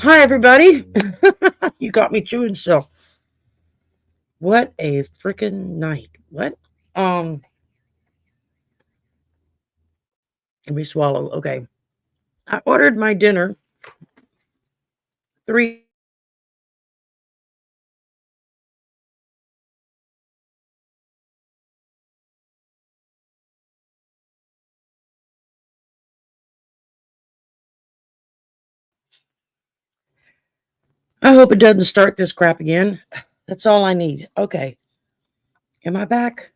Hi, everybody. You got me chewing still. What a freaking night. What? Let me swallow. Okay. I ordered my dinner 3. I hope it doesn't start this crap again. That's all I need. Okay. Am I back?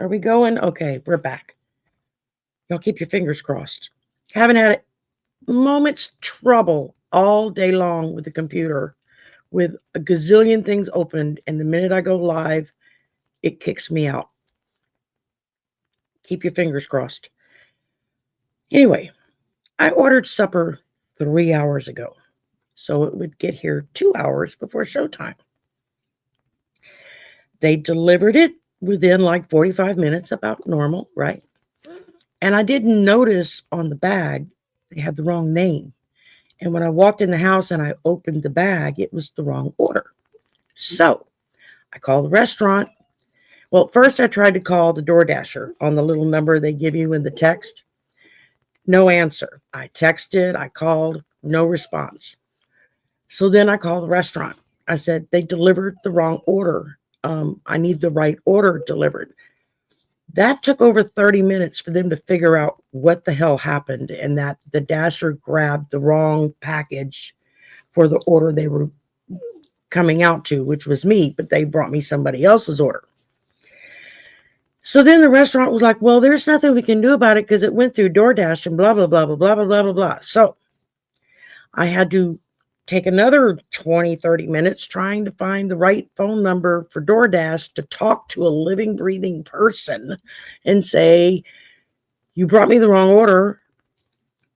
Are we going? Okay, we're back. Y'all keep your fingers crossed. Haven't had a moment's trouble all day long with the computer with a gazillion things opened, and the minute I go live, it kicks me out. Keep your fingers crossed. Anyway, I ordered supper 3 hours ago, so it would get here 2 hours before showtime. They delivered it within like 45 minutes, about normal, right? And I didn't notice on the bag they had the wrong name. And when I walked in the house and I opened the bag, it was the wrong order. So I called the restaurant. Well, first I tried to call the DoorDasher on the little number they give you in the text. No answer. I texted, I called, no response. So then I called the restaurant. I said, they delivered the wrong order. I need the right order delivered. That took over 30 minutes for them to figure out what the hell happened and that the dasher grabbed the wrong package for the order they were coming out to, which was me, but they brought me somebody else's order. So then the restaurant was like, well, there's nothing we can do about it because it went through DoorDash and blah, blah, blah, blah, blah, blah, blah, blah, blah. So I had to take another 20, 30 minutes trying to find the right phone number for DoorDash to talk to a living, breathing person and say, you brought me the wrong order.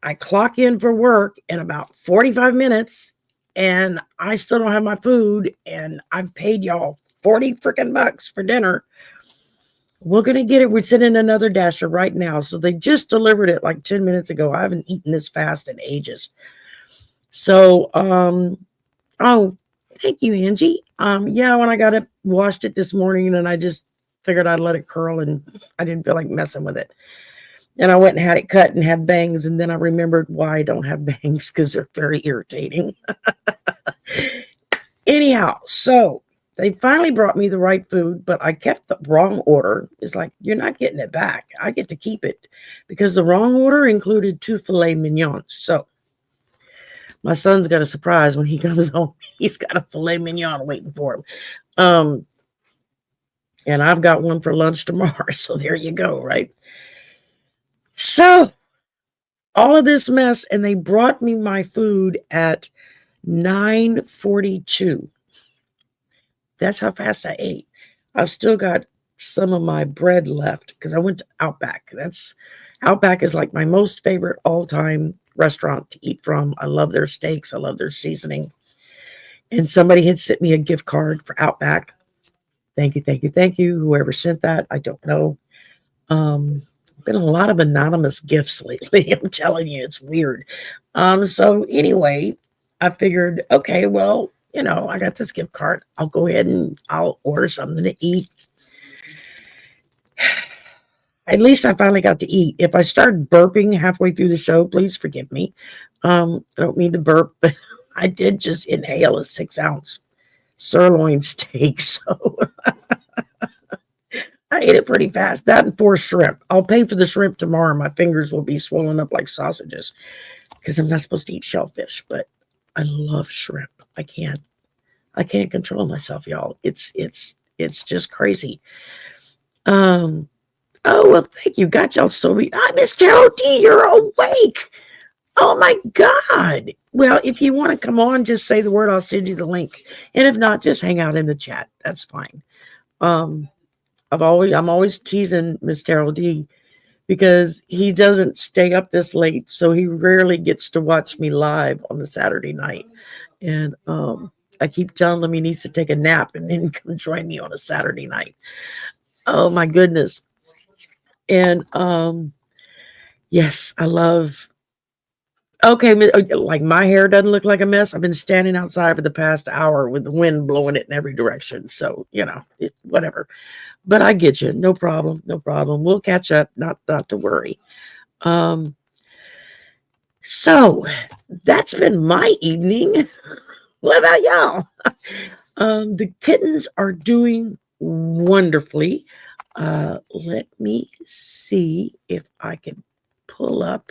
I clock in for work in about 45 minutes and I still don't have my food and I've paid y'all 40 freaking bucks for dinner. We're going to get it. We're sending another dasher right now. So they just delivered it like 10 minutes ago. I haven't eaten this fast in ages. So, oh, thank you, Angie. Yeah, when I got it, washed it this morning and I just figured I'd let it curl and I didn't feel like messing with it. And I went and had it cut and had bangs. And then I remembered why I don't have bangs because they're very irritating. Anyhow, so they finally brought me the right food, but I kept the wrong order. It's like, you're not getting it back. I get to keep it because the wrong order included 2 filet mignons. So my son's got a surprise when he comes home. He's got a filet mignon waiting for him. And I've got one for lunch tomorrow. So there you go, right? So all of this mess, and they brought me my food at 9:42. That's how fast I ate. I've still got some of my bread left because I went to Outback. Outback is like my most favorite all-time restaurant to eat from. I love their steaks. I love their seasoning. And somebody had sent me a gift card for Outback. Thank you, thank you, thank you. Whoever sent that, I don't know. Been a lot of anonymous gifts lately. I'm telling you, it's weird. So anyway, I figured, okay, well, I got this gift card. I'll go ahead and I'll order something to eat. At least I finally got to eat. If I start burping halfway through the show, please forgive me. I don't mean to burp, but I did just inhale a 6-ounce sirloin steak. So I ate it pretty fast. That and 4 shrimp. I'll pay for the shrimp tomorrow. My fingers will be swollen up like sausages because I'm not supposed to eat shellfish, but I love shrimp. I can't control myself, y'all. It's just crazy. Oh, well, thank you. Got y'all so Miss Tarot D, you're awake. Oh my God. Well, if you want to come on, just say the word. I'll send you the link. And if not, just hang out in the chat. That's fine. I'm always teasing Miss Tarot D because he doesn't stay up this late, so he rarely gets to watch me live on the Saturday night. And I keep telling him he needs to take a nap and then come join me on a Saturday night. Oh my goodness. And yes, I love Okay, like my hair doesn't look like a mess. I've been standing outside for the past hour with the wind blowing it in every direction. So, you know, whatever. But I get you. No problem. No problem. We'll catch up. Not to worry. So that's been my evening. What about y'all? The kittens are doing wonderfully. Let me see if I can pull up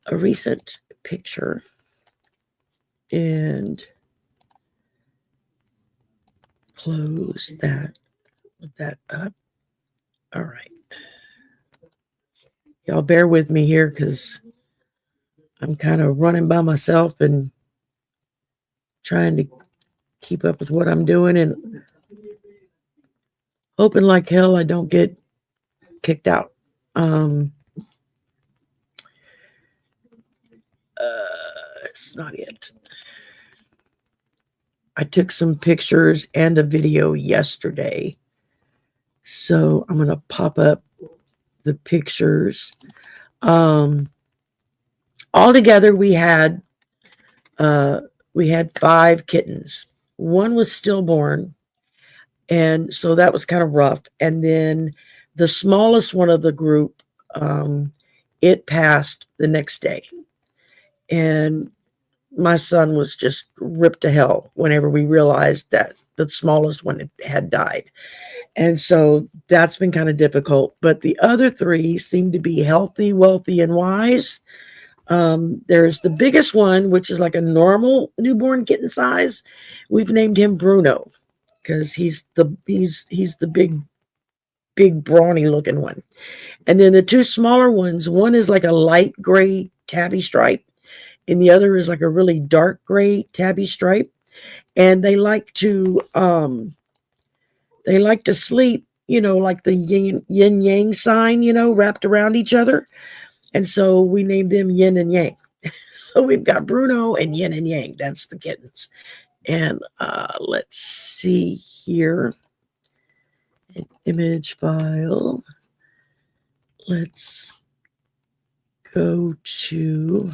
a recent picture and close that, put that up. All right. Y'all bear with me here because I'm kind of running by myself and trying to keep up with what I'm doing and hoping like hell I don't get kicked out. It's not it. I took some pictures and a video yesterday. So I'm going to pop up the pictures. Altogether, we had 5 kittens. One was stillborn, and so that was kind of rough. And then the smallest one of the group, it passed the next day. And my son was just ripped to hell whenever we realized that the smallest one had died. And so that's been kind of difficult. But the other 3 seem to be healthy, wealthy, and wise. There's the biggest one, which is like a normal newborn kitten size. We've named him Bruno because he's the big brawny looking one. And then the 2 smaller ones, one is like a light gray tabby stripe, and the other is like a really dark gray tabby stripe. And they like to sleep, you know, like the yin yang sign, you know, wrapped around each other. And so we named them Yin and Yang. So we've got Bruno and Yin and Yang. That's the kittens. And let's see here. An image file. Let's go to,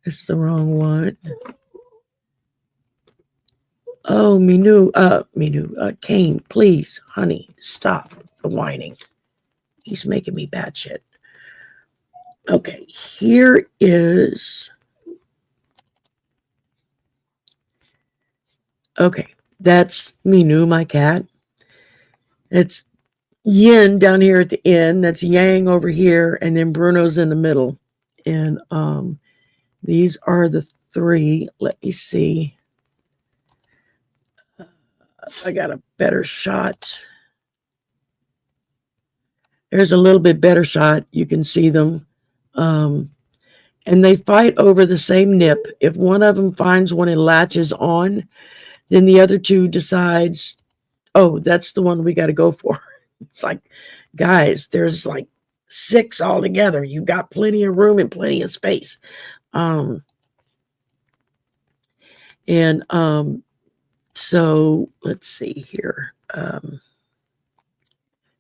it's the wrong one. Oh, Kane, please, honey, stop the whining. He's making me bad shit. Okay, here is. Okay, that's Minu, my cat. It's Yin down here at the end. That's Yang over here, and then Bruno's in the middle. And these are the 3. Let me see. I got a better shot. There's a little bit better shot. You can see them. And they fight over the same nip. If one of them finds one and latches on, then the other 2 decides, oh, that's the one we got to go for. It's like, guys, there's like 6 altogether. You've got plenty of room and plenty of space. So let's see here.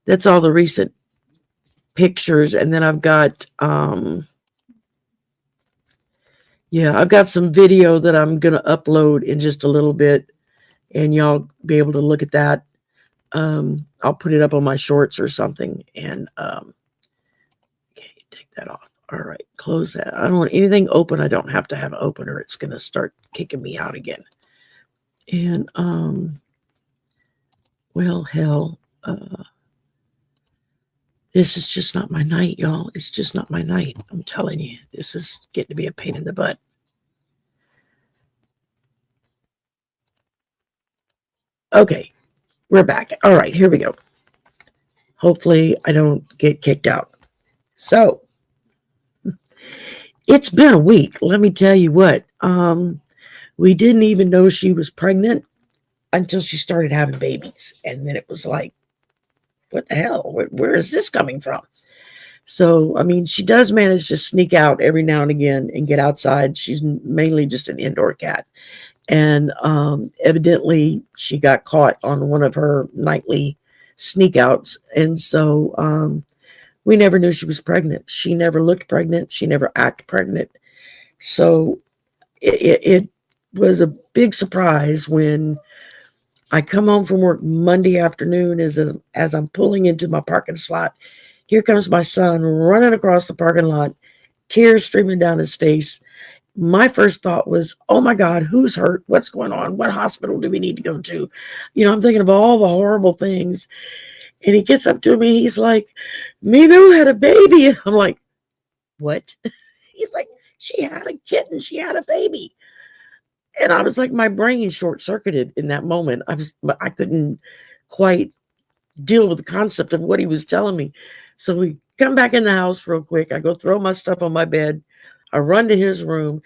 That's all the recent pictures. And then I've got, I've got some video that I'm going to upload in just a little bit, and y'all be able to look at that. I'll put it up on my shorts or something. And okay, take that off. All right, close that. I don't want anything open. I don't have to have an opener. It's going to start kicking me out again. And well, hell, this is just not my night, y'all. It's just not my night. I'm telling you, this is getting to be a pain in the butt. Okay, we're back. All right, here we go. Hopefully I don't get kicked out. So it's been a week. Let me tell you what. We didn't even know she was pregnant until she started having babies. And then it was like, what the hell? Where is this coming from? So, I mean, she does manage to sneak out every now and again and get outside. She's mainly just an indoor cat. And evidently she got caught on one of her nightly sneak outs. And so We never knew she was pregnant. She never looked pregnant. She never acted pregnant. So it was a big surprise when I come home from work Monday afternoon as I'm pulling into my parking slot. Here comes my son running across the parking lot, tears streaming down his face. My first thought was, oh my God, who's hurt? What's going on? What hospital do we need to go to? I'm thinking of all the horrible things. And he gets up to me. He's like, Minu had a baby. And I'm like, what? He's like, she had a kitten. She had a baby. And I was like, my brain short circuited in that moment. I couldn't quite deal with the concept of what he was telling me. So we come back in the house real quick. I go throw my stuff on my bed. I run to his room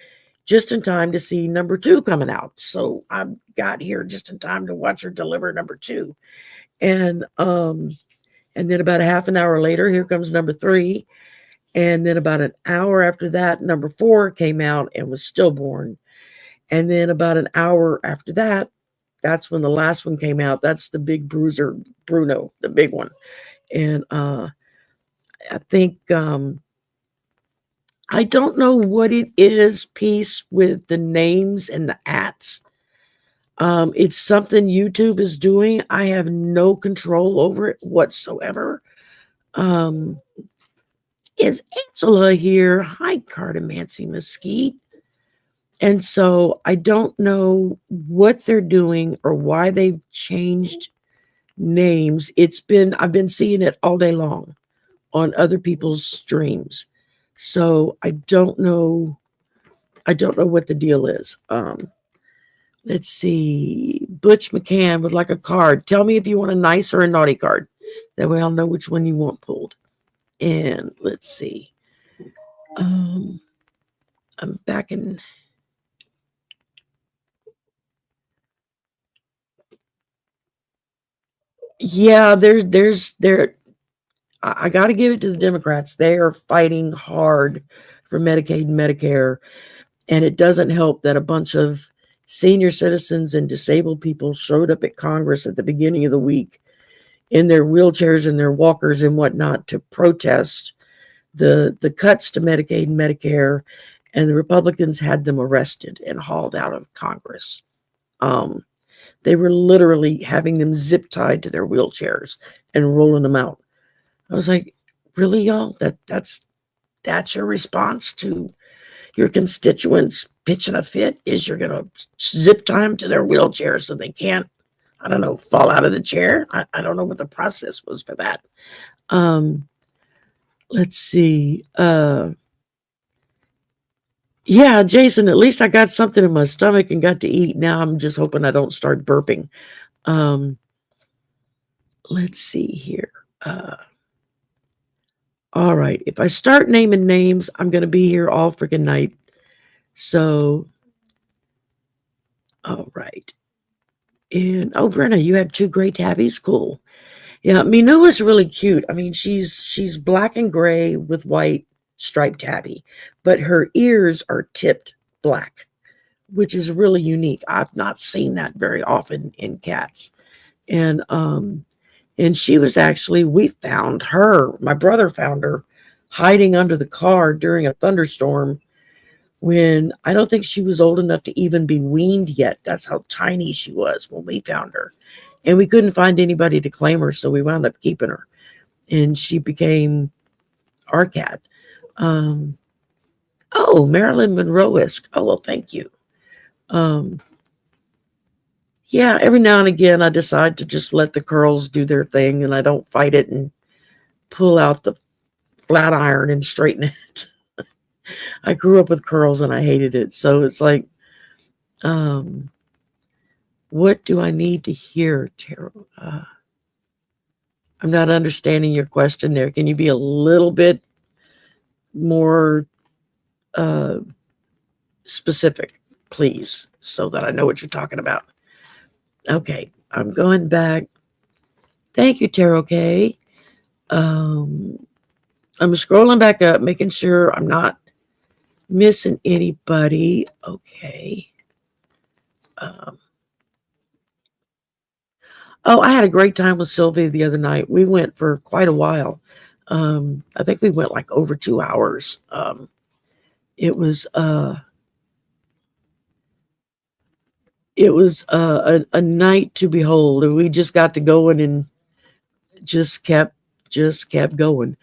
just in time to see number 2 coming out. So I got here just in time to watch her deliver number 2. And then about a half an hour later, here comes number 3. And then about an hour after that, number 4 came out and was stillborn. And then about an hour after that, that's when the last one came out. That's the big bruiser, Bruno, the big one. And I think, I don't know what it is, piece with the names and the ats. It's something YouTube is doing. I have no control over it whatsoever. Is Angela here? Hi, Cardamancy Mesquite. And so I don't know what they're doing or why they've changed names. I've been seeing it all day long on other people's streams. So I don't know what the deal is. Let's see. Butch McCann would like a card. Tell me if you want a nice or a naughty card. That way I'll know which one you want pulled. And let's see. I'm back in. Yeah, I got to give it to the Democrats. They are fighting hard for Medicaid and Medicare. And it doesn't help that a bunch of senior citizens and disabled people showed up at Congress at the beginning of the week in their wheelchairs and their walkers and whatnot to protest the cuts to Medicaid and Medicare. And the Republicans had them arrested and hauled out of Congress. They were literally having them zip tied to their wheelchairs and rolling them out. I was like, really, y'all? That's your response to your constituents pitching a fit? Is you're going to zip tie them to their wheelchair so they can't, I don't know, fall out of the chair? I don't know what the process was for that. Let's see. Yeah, Jason, at least I got something in my stomach and got to eat. Now I'm just hoping I don't start burping. Let's see here. All right. If I start naming names, I'm going to be here all freaking night. So, all right. And, oh, Brenna, you have 2 gray tabbies? Cool. Yeah, Minou is really cute. I mean, she's black and gray with white striped tabby, but her ears are tipped black, which is really unique. I've not seen that very often in cats. And she was actually, we found her, my brother found her hiding under the car during a thunderstorm when I don't think she was old enough to even be weaned yet. That's how tiny she was when we found her. And we couldn't find anybody to claim her, so we wound up keeping her. And she became our cat. Oh, Marilyn Monroe-esque. Oh, well, thank you. Yeah, every now and again, I decide to just let the curls do their thing, and I don't fight it and pull out the flat iron and straighten it. I grew up with curls, and I hated it. So it's like, what do I need to hear, Tarot? I'm not understanding your question there. Can you be a little bit more specific, please, so that I know what you're talking about? Okay, I'm going back. Thank you, Tarot K. I'm scrolling back up, making sure I'm not missing anybody. Okay. Oh, I had a great time with Sylvia the other night. We went for quite a while. I think we went like over 2 hours. It was a night to behold, and we just got to going and just kept going.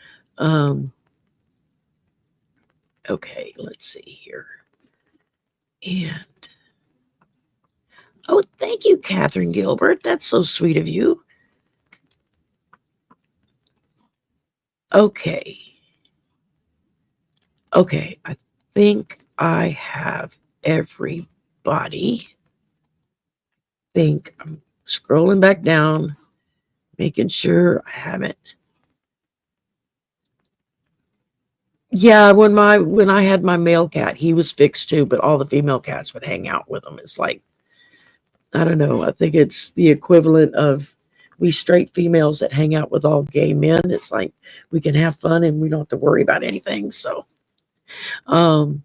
Okay, let's see here. And oh, thank you, Catherine Gilbert. That's so sweet of you. Okay. Okay, I think I have everybody. Think I'm scrolling back down, making sure I haven't. Yeah, when I had my male cat, he was fixed too, but all the female cats would hang out with him. It's like, I don't know. I think it's the equivalent of we straight females that hang out with all gay men. It's like we can have fun and we don't have to worry about anything. So, and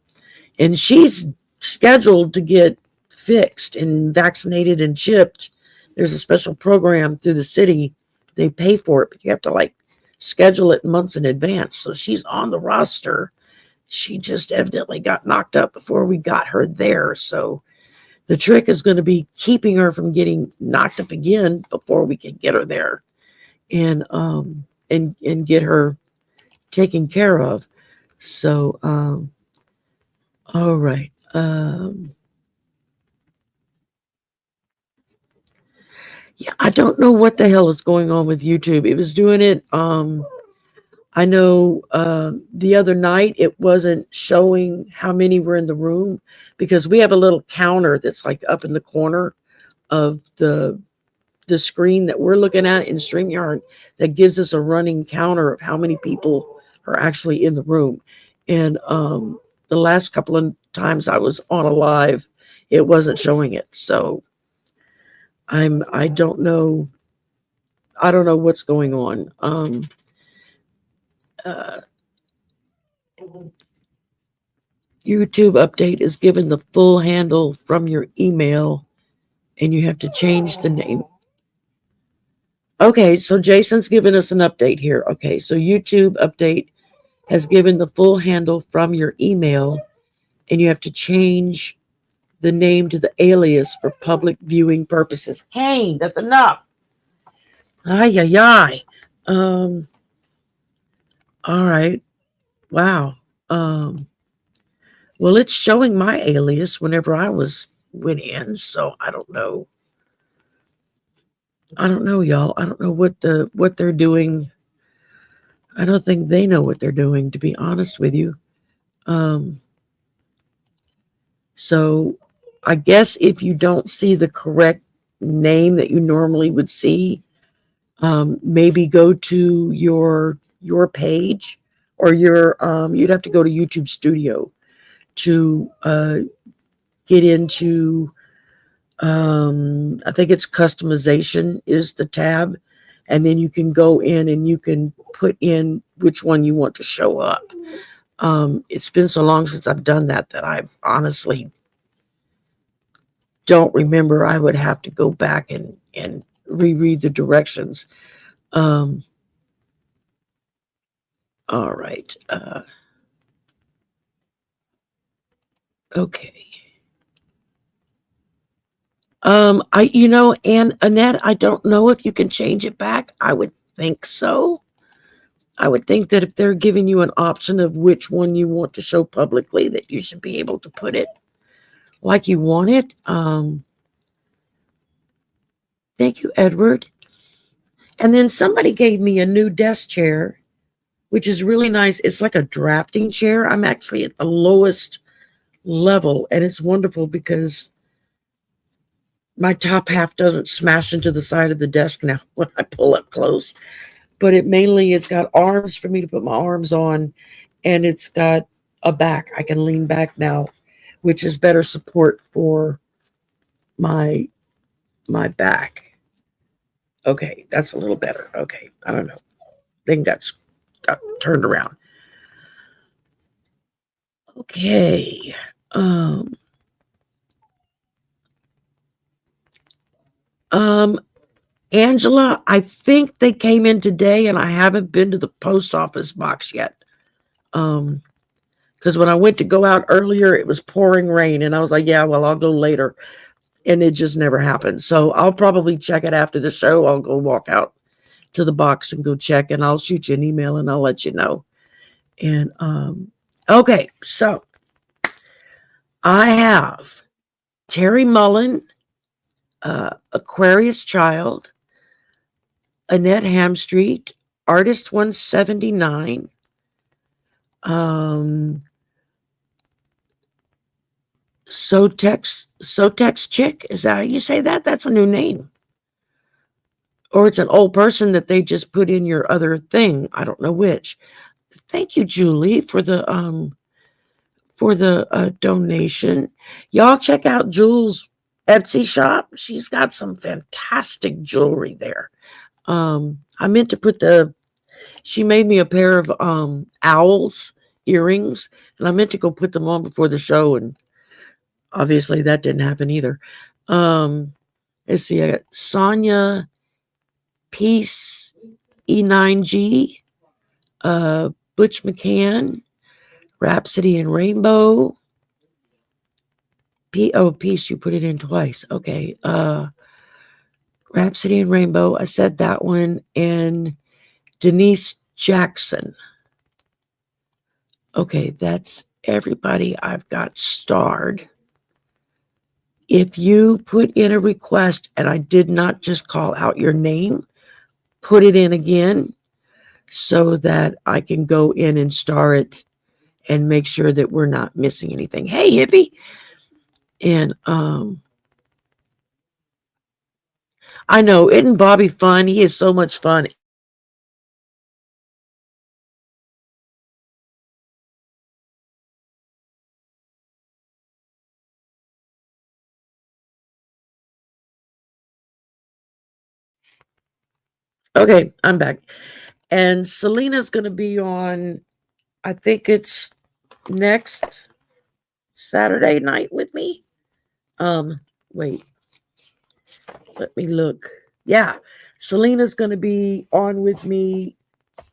she's scheduled to get fixed and vaccinated and chipped. There's a special program through the city. They pay for it, but you have to like schedule it months in advance. So she's on the roster. She just evidently got knocked up before we got her there. So the trick is going to be keeping her from getting knocked up again before we can get her there and get her taken care of. So all right. Yeah, I don't know what the hell is going on with YouTube. It was doing it. I know the other night it wasn't showing how many were in the room because we have a little counter that's like up in the corner of the screen that we're looking at in StreamYard that gives us a running counter of how many people are actually in the room. And the last couple of times I was on a live, it wasn't showing it. So I don't know. I don't know what's going on. YouTube update is given the full handle from your email, and you have to change the name. Okay, so Jason's given us an update here. Okay, so YouTube update has given the full handle from your email, and you have to change the name to the alias for public viewing purposes. Kane, that's enough. Ay, ay, ay. All right. Wow. Well, it's showing my alias whenever I went in, so I don't know. I don't know, y'all. I don't know what they're doing. I don't think they know what they're doing, to be honest with you. So I guess if you don't see the correct name that you normally would see, maybe go to your page or your you'd have to go to YouTube Studio to get into I think it's customization is the tab, and then you can go in and you can put in which one you want to show up. It's been so long since I've done that I honestly don't remember. I would have to go back and reread the directions. All right. Okay. And Annette, I don't know if you can change it back. I would think so. I would think that if they're giving you an option of which one you want to show publicly, that you should be able to put it like you want it. Thank you, Edward. And then somebody gave me a new desk chair, which is really nice. It's like a drafting chair. I'm actually at the lowest level, and it's wonderful because my top half doesn't smash into the side of the desk now when I pull up close. But it's got arms for me to put my arms on, and it's got a back. I can lean back now, which is better support for my back. Okay, that's a little better. Okay, I don't know. I think that's got turned around. Okay. Angela, I think they came in today, and I haven't been to the post office box yet. Because when I went to go out earlier, it was pouring rain, and I was like, yeah, well, I'll go later. And it just never happened. So I'll probably check it after the show. I'll go walk out to the box and go check, and I'll shoot you an email and I'll let you know. And okay, so I have Terry Mullen, Aquarius Child, Annette Hamstreet, Artist 179, Sotex Chick. Is that how you say that? That's a new name. Or it's an old person that they just put in your other thing. I don't know which. Thank you, Julie, for the donation. Y'all check out Jules' Etsy shop. She's got some fantastic jewelry there. I meant to put she made me a pair of owls earrings, and I meant to go put them on before the show, and obviously that didn't happen either. Let's see, I got Sonia Peace E9G, Butch McCann, Rhapsody and Rainbow. Peace, you put it in twice. Okay. Rhapsody and Rainbow, I said that one. And Denise Jackson. Okay, that's everybody I've got starred. If you put in a request and I did not just call out your name, put it in again so that I can go in and star it and make sure that we're not missing anything. Hey, hippie. And I know, isn't Bobby fun? He is so much fun. Okay, I'm back. And Selena's going to be on, I think it's next Saturday night with me. Wait, let me look. Yeah, Selena's going to be on with me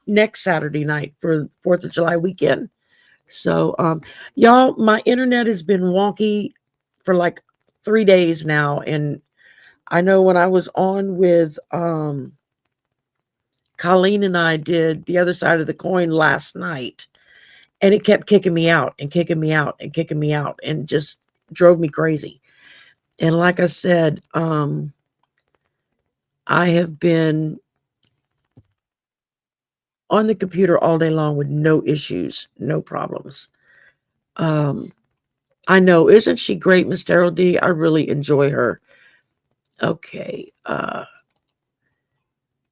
next Saturday night for 4th of July weekend. So, y'all, my internet has been wonky for like 3 days now. And I know when I was on with Colleen and I did the other side of the coin last night, and it kept kicking me out and kicking me out and kicking me out and just drove me crazy. And like I said, I have been on the computer all day long with no issues, no problems. I know, isn't she great, Miss Darrell D? I really enjoy her. Okay.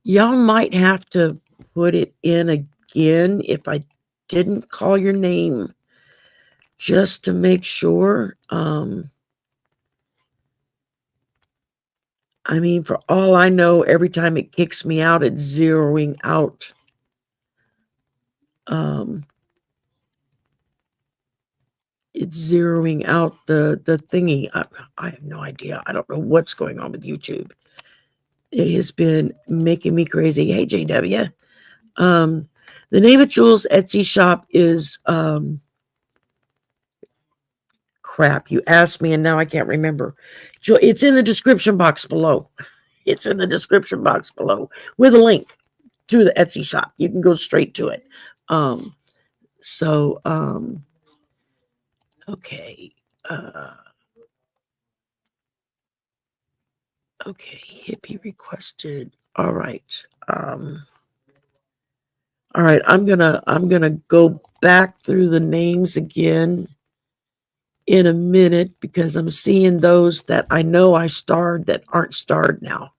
Y'all might have to put it in again if I didn't call your name, just to make sure. I mean, for all I know, every time it kicks me out, it's zeroing out. It's zeroing out the thingy. I have no idea. I don't know what's going on with YouTube. It has been making me crazy. Hey, JW. The name of Jules' Etsy shop is crap. You asked me, and now I can't remember. It's in the description box below. It's in the description box below with a link to the Etsy shop. You can go straight to it. Okay. Okay, hippie requested. All right. All right, I'm gonna go back through the names again in a minute because I'm seeing those that I know I starred that aren't starred now.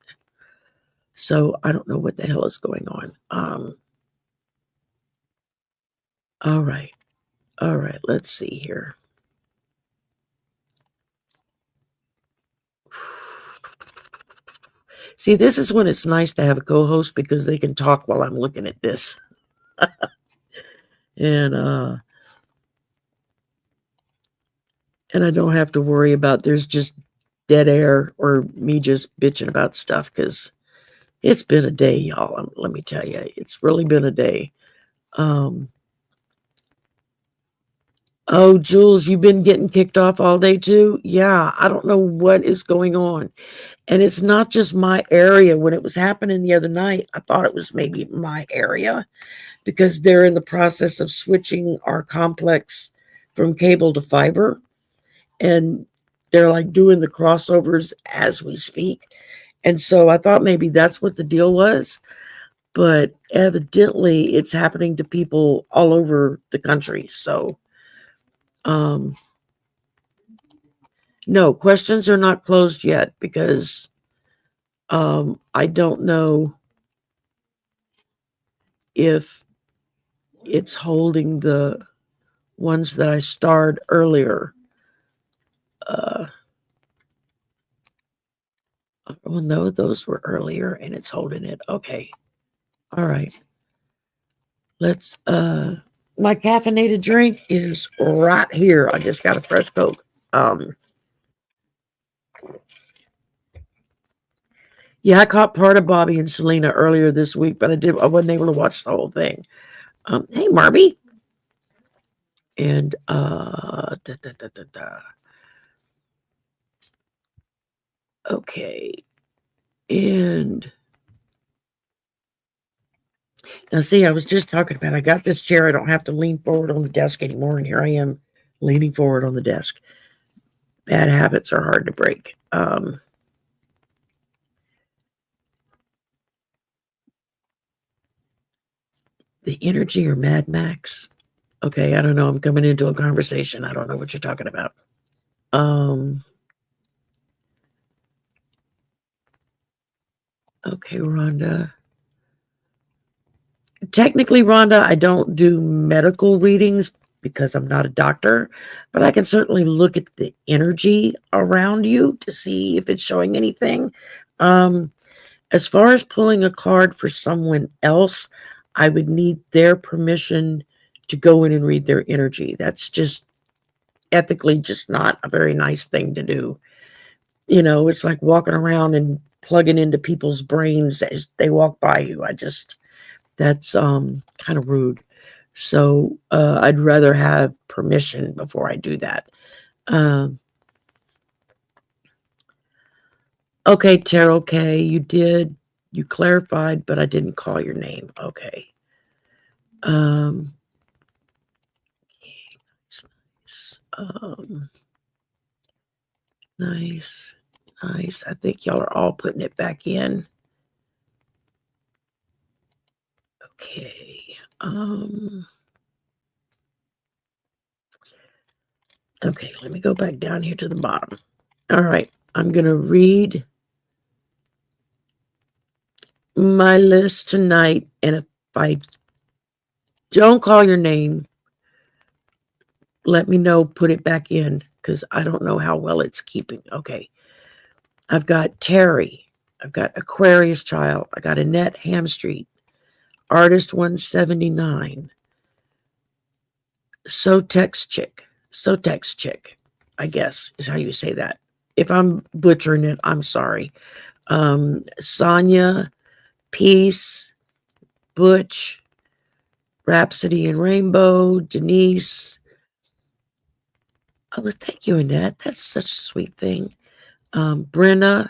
So I don't know what the hell is going on. All right. All right, let's see here. See, this is when it's nice to have a co-host because they can talk while I'm looking at this. And I don't have to worry about there's just dead air or me just bitching about stuff because It's been a day, y'all. Let me tell you, it's really been a day. Oh, Jules, you've been getting kicked off all day too? Yeah, I don't know what is going on. And it's not just my area. When it was happening the other night, I thought it was maybe my area because they're in the process of switching our complex from cable to fiber. And they're like doing the crossovers as we speak. And so I thought maybe that's what the deal was. But evidently it's happening to people all over the country. So, no, questions are not closed yet because I don't know if it's holding the ones that I starred earlier. Oh no, those were earlier and it's holding it. Okay. All right. Let's my caffeinated drink is right here. I just got a fresh Coke. Yeah, I caught part of Bobby and Selena earlier this week, but I wasn't able to watch the whole thing. Hey Marby. And okay. And now see, I was just talking about I got this chair. I don't have to lean forward on the desk anymore, and here I am leaning forward on the desk. Bad habits are hard to break. The energy or Mad Max? Okay, I don't know. I'm coming into a conversation. I don't know what you're talking about. Okay, Rhonda. Technically, Rhonda, I don't do medical readings because I'm not a doctor, but I can certainly look at the energy around you to see if it's showing anything. As far as pulling a card for someone else, I would need their permission to go in and read their energy. That's just ethically just not a very nice thing to do. You know, it's like walking around and plugging into people's brains as they walk by you. That's kind of rude. So I'd rather have permission before I do that. Okay, Tarot K, you clarified, but I didn't call your name. Okay. Nice. Nice. I think y'all are all putting it back in. Okay. Okay, let me go back down here to the bottom. All right, I'm going to read my list tonight, and if I don't call your name, let me know, put it back in, because I don't know how well it's keeping. Okay. I've got Terry. I've got Aquarius Child. I got Annette Hamstreet. Artist 179. Sotex Chick, I guess is how you say that. If I'm butchering it, I'm sorry. Sonia, Peace, Butch, Rhapsody and Rainbow, Denise. Oh, thank you, Annette. That's such a sweet thing. Brenna,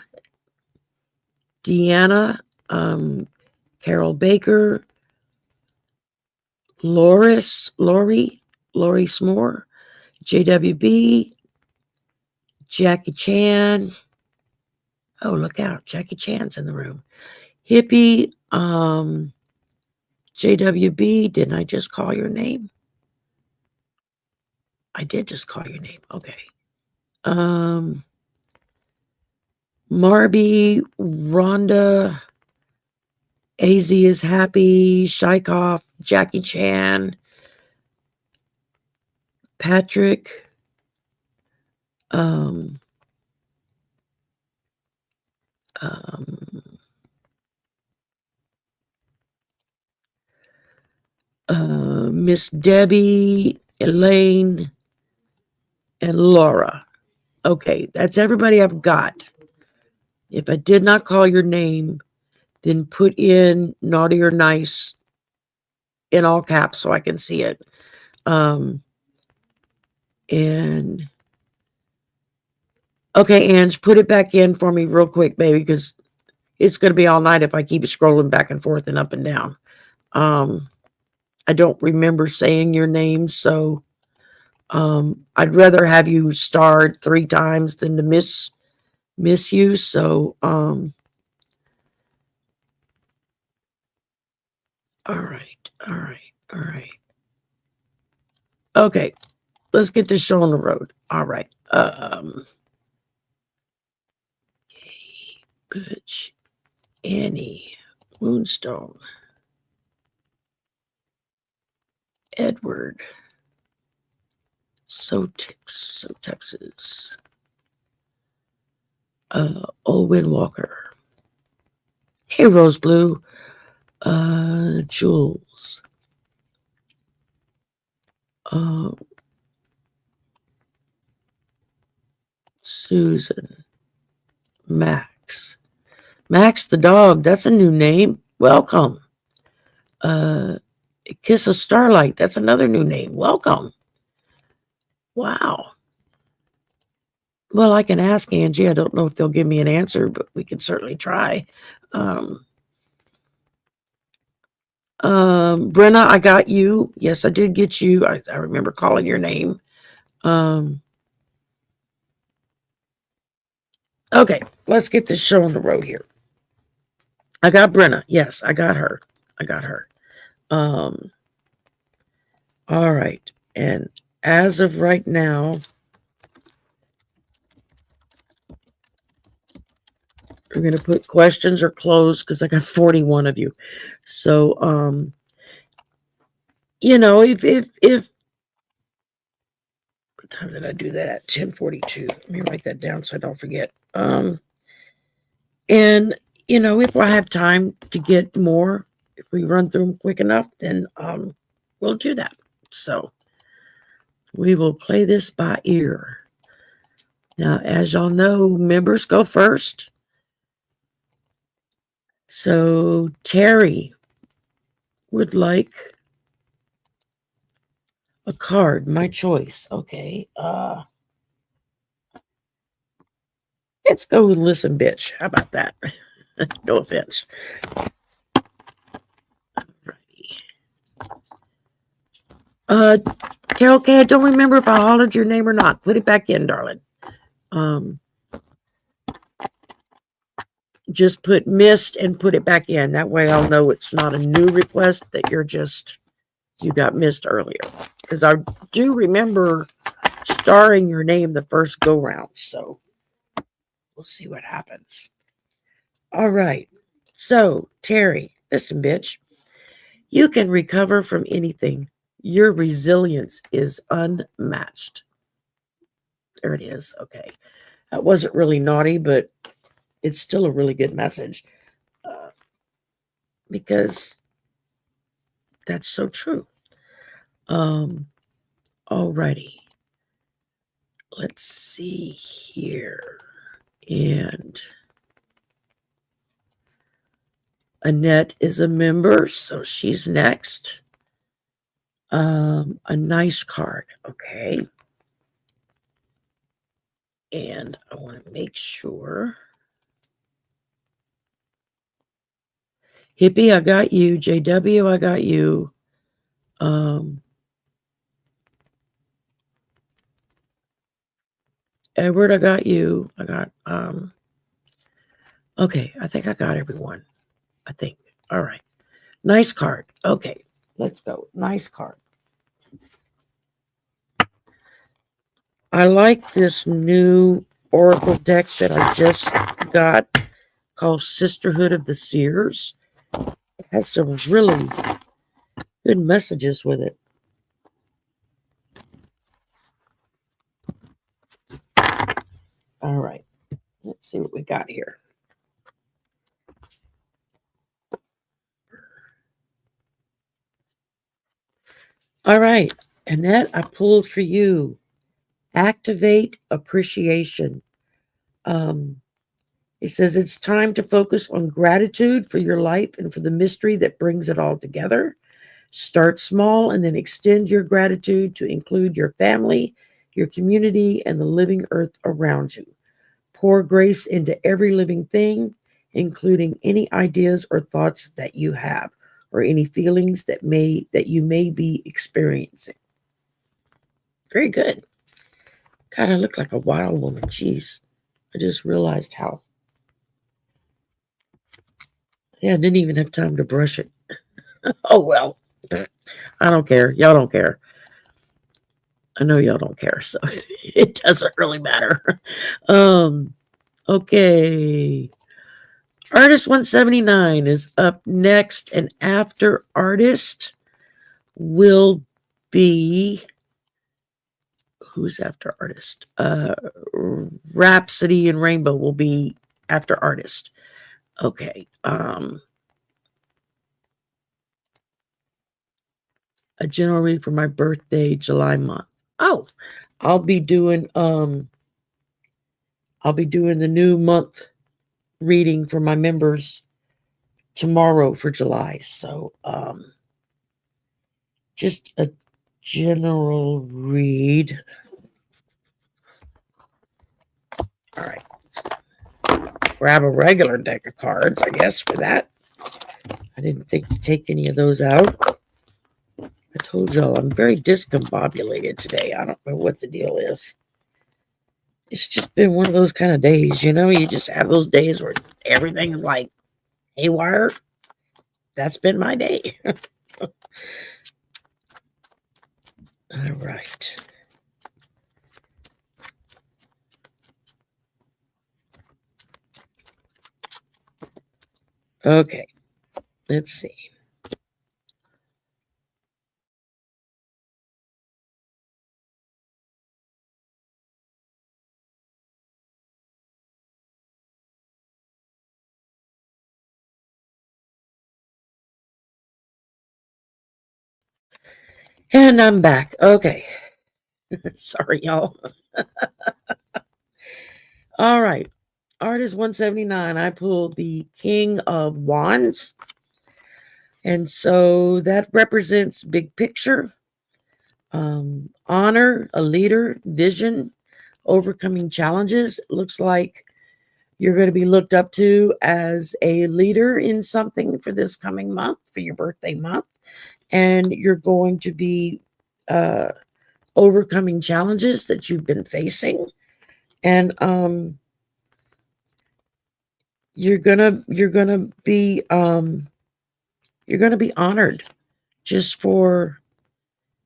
Deanna, Carol Baker, Lori Smore, JWB, Jackie Chan. Oh, look out. Jackie Chan's in the room. Hippie, JWB. Didn't I just call your name? I did just call your name. Okay. Marby, Rhonda, AZ is happy, Shaikoff, Jackie Chan, Patrick, Miss Debbie, Elaine, and Laura. Okay, that's everybody I've got. If I did not call your name, then put in naughty or nice in all caps so I can see it. And okay, Ange, put it back in for me real quick, baby, because it's going to be all night if I keep scrolling back and forth and up and down. I don't remember saying your name, so I'd rather have you starred 3 times than to miss you. So all right. Okay, let's get this show on the road. All right. Butch, Annie, Moonstone, Edward, So Texas, Owen Walker. Hey, Rose Blue, Jules, Susan, Max the dog. That's a new name. Welcome. Kiss of Starlight. That's another new name. Welcome. Wow. Well, I can ask Angie. I don't know if they'll give me an answer, but we can certainly try. Brenna, I got you. Yes, I did get you. I remember calling your name. Okay, let's get this show on the road here. I got Brenna. Yes, I got her. All right. And as of right now, we're going to put questions or close because I got 41 of you. So, you know, if what time did I do that at? 10:42. Let me write that down so I don't forget. And, you know, if I have time to get more, if we run through them quick enough, then we'll do that. So we will play this by ear. Now, as y'all know, members go first. So Terry would like a card, my choice. Okay. Let's go with Listen Bitch. How about that? No offense. Okay, I don't remember if I hollered your name or not. Put it back in, darling. Just put missed and put it back in. That way I'll know it's not a new request, that you got missed earlier. Because I do remember starring your name the first go round. So we'll see what happens. All right. So, Terry, listen, bitch. You can recover from anything. Your resilience is unmatched. There it is. Okay. That wasn't really naughty, but it's still a really good message. Because that's so true. Alrighty. Let's see here. And Annette is a member, so she's next. A nice card. Okay. And I want to make sure. Hippie, I got you. JW, I got you. Edward, I got you. I got, okay, I think I got everyone. I think. All right. Nice card. Okay, let's go. Nice card. I like this new Oracle deck that I just got called Sisterhood of the Seers. It has some really good messages with it. All right. Let's see what we got here. All right. Annette, I pulled for you. Activate appreciation. It says it's time to focus on gratitude for your life and for the mystery that brings it all together. Start small and then extend your gratitude to include your family, your community, and the living earth around you. Pour grace into every living thing, including any ideas or thoughts that you have, or any feelings that you may be experiencing. Very good. God, I look like a wild woman. Jeez. I just realized how. Yeah, I didn't even have time to brush it. Oh, well. I don't care. Y'all don't care. I know y'all don't care, so it doesn't really matter. Okay. Artist 179 is up next, and after artist will be, who's after artist? Rhapsody and Rainbow will be after artist. Okay. A general read for my birthday, July month. Oh, I'll be doing the new month reading for my members tomorrow for July. So just a general read. All right. Grab a regular deck of cards, I guess, for that. I didn't think to take any of those out. I told y'all I'm very discombobulated today. I don't know what the deal is. It's just been one of those kind of days, you know? You just have those days where everything is like haywire. That's been my day. All right. Okay. Let's see. And I'm back. Okay. Sorry, y'all. All right. Artist 179, I pulled the King of Wands. And so that represents big picture, honor, a leader, vision, overcoming challenges. It looks like you're going to be looked up to as a leader in something for this coming month, for your birthday month. And you're going to be overcoming challenges that you've been facing. And you're gonna be honored just for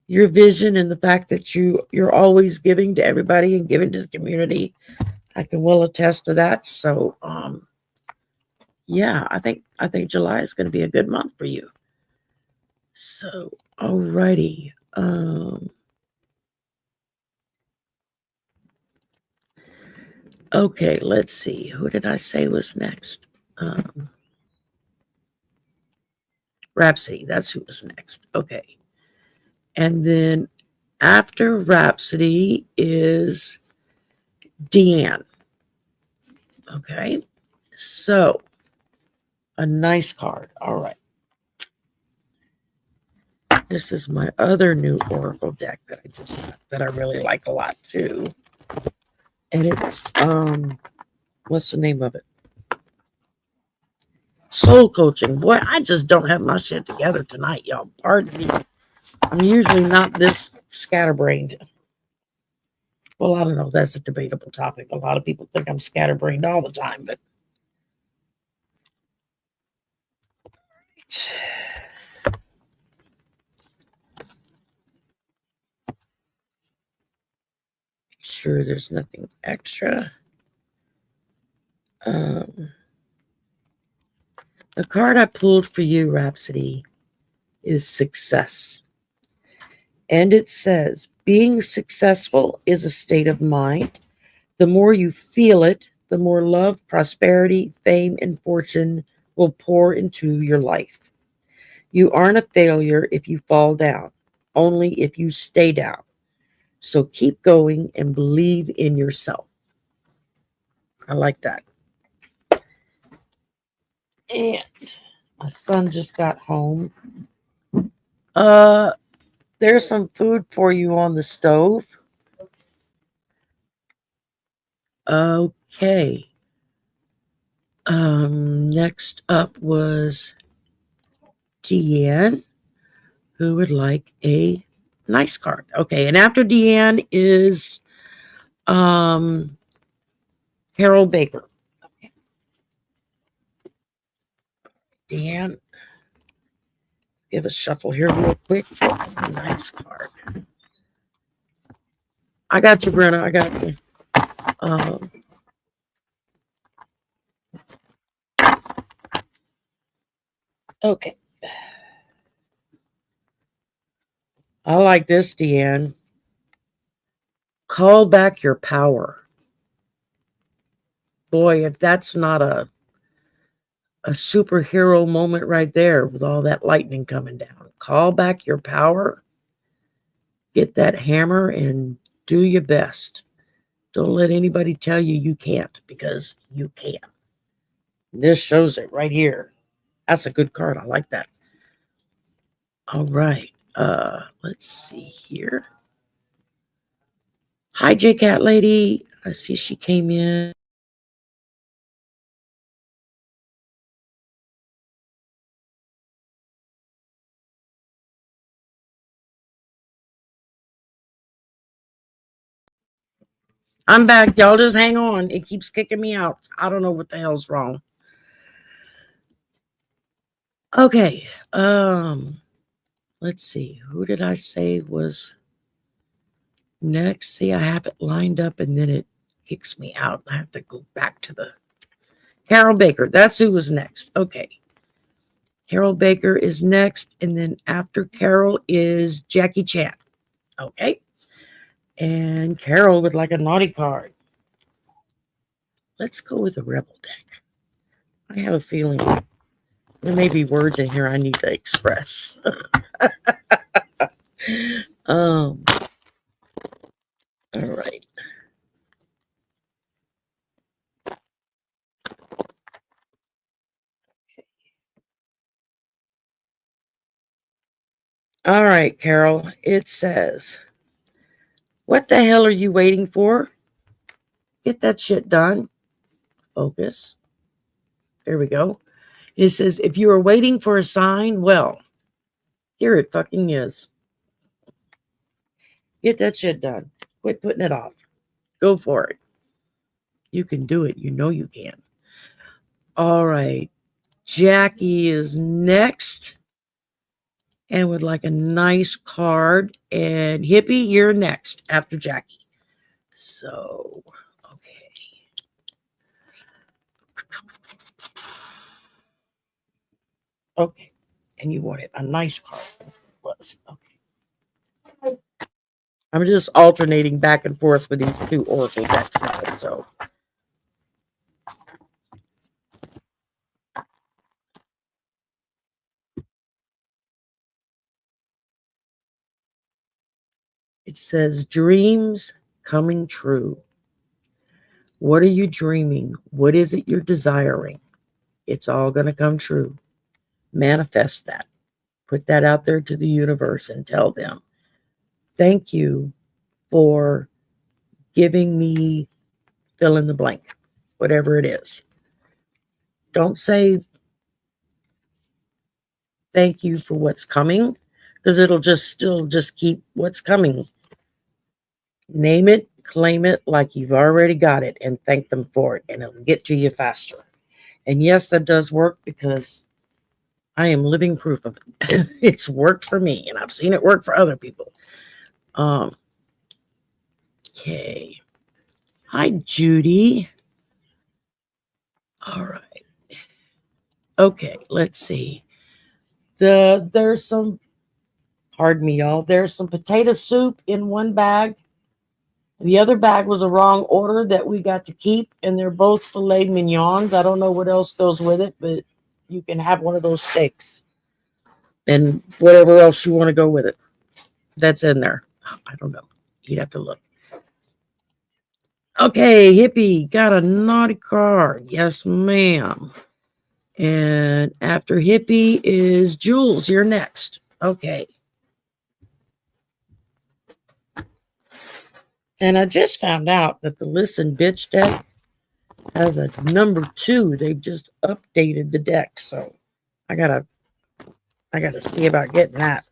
your vision and the fact that you're always giving to everybody and giving to the community. I can well attest to that. So yeah, I think July is going to be a good month for you. So alrighty. Okay, let's see. Who did I say was next? Rhapsody. That's who was next. Okay. And then after Rhapsody is Deanne. Okay. So a nice card. All right. This is my other new Oracle deck that I just got that I really like a lot too. And it's what's the name of it? Soul Coaching. Boy, I just don't have my shit together tonight, y'all. Pardon me. I'm usually not this scatterbrained. Well, I don't know. That's a debatable topic. A lot of people think I'm scatterbrained all the time, but sure there's nothing extra. The card I pulled for you, Rhapsody, is success. And it says, being successful is a state of mind. The more you feel it, the more love, prosperity, fame, and fortune will pour into your life. You aren't a failure if you fall down, only if you stay down. So keep going and believe in yourself. I like that. And my son just got home. There's some food for you on the stove. Okay. Next up was Deanne, who would like a nice card. Okay, and after Deanne is Carol Baker. Okay. Deanne, give a shuffle here real quick. Nice card. I got you, Brenna. I got you. Okay. I like this, Deanne. Call back your power. Boy, if that's not a superhero moment right there with all that lightning coming down. Call back your power. Get that hammer and do your best. Don't let anybody tell you you can't, because you can. This shows it right here. That's a good card. I like that. All right. Let's see here. Hi, J Cat Lady. I see she came in. I'm back. Y'all just hang on. It keeps kicking me out. I don't know what the hell's wrong. Okay. Let's see. Who did I say was next? See, I have it lined up and then it kicks me out. I have to go back to the Carol Baker. That's who was next. Okay. Carol Baker is next. And then after Carol is Jackie Chan. Okay. And Carol would like a naughty card. Let's go with the Rebel deck. I have a feeling there may be words in here I need to express. All right. All right, Carol. It says, what the hell are you waiting for? Get that shit done. Focus. There we go. It says, if you are waiting for a sign, well, here it fucking is. Get that shit done. Quit putting it off. Go for it. You can do it. You know you can. All right. Jackie is next and would like a nice card. And Hippie, you're next after Jackie. So, okay. Okay. And you wanted a nice card. Was okay. I'm just alternating back and forth with these two Oracle decks now, so. It says, dreams coming true. What are you dreaming? What is it you're desiring? It's all going to come true. Manifest that. Put that out there to the universe and tell them, thank you for giving me fill in the blank, whatever it is. Don't say thank you for what's coming, because it'll still keep what's coming. Name it, claim it like you've already got it, and thank them for it, and it'll get to you faster. And yes, that does work, because I am living proof of it. It's worked for me, and I've seen it work for other people. Okay. Hi, Judy. All right. Okay, let's see. There's some, pardon me, y'all. There's some potato soup in one bag. The other bag was a wrong order that we got to keep, and they're both filet mignons. I don't know what else goes with it, but you can have one of those steaks and whatever else you want to go with it. That's in there. I don't know. You'd have to look. Okay, Hippie got a naughty card. Yes, ma'am. And after Hippie is Jules. You're next. Okay. And I just found out that the Listen Bitch deck has a number 2. They've just updated the deck, so I gotta see about getting that.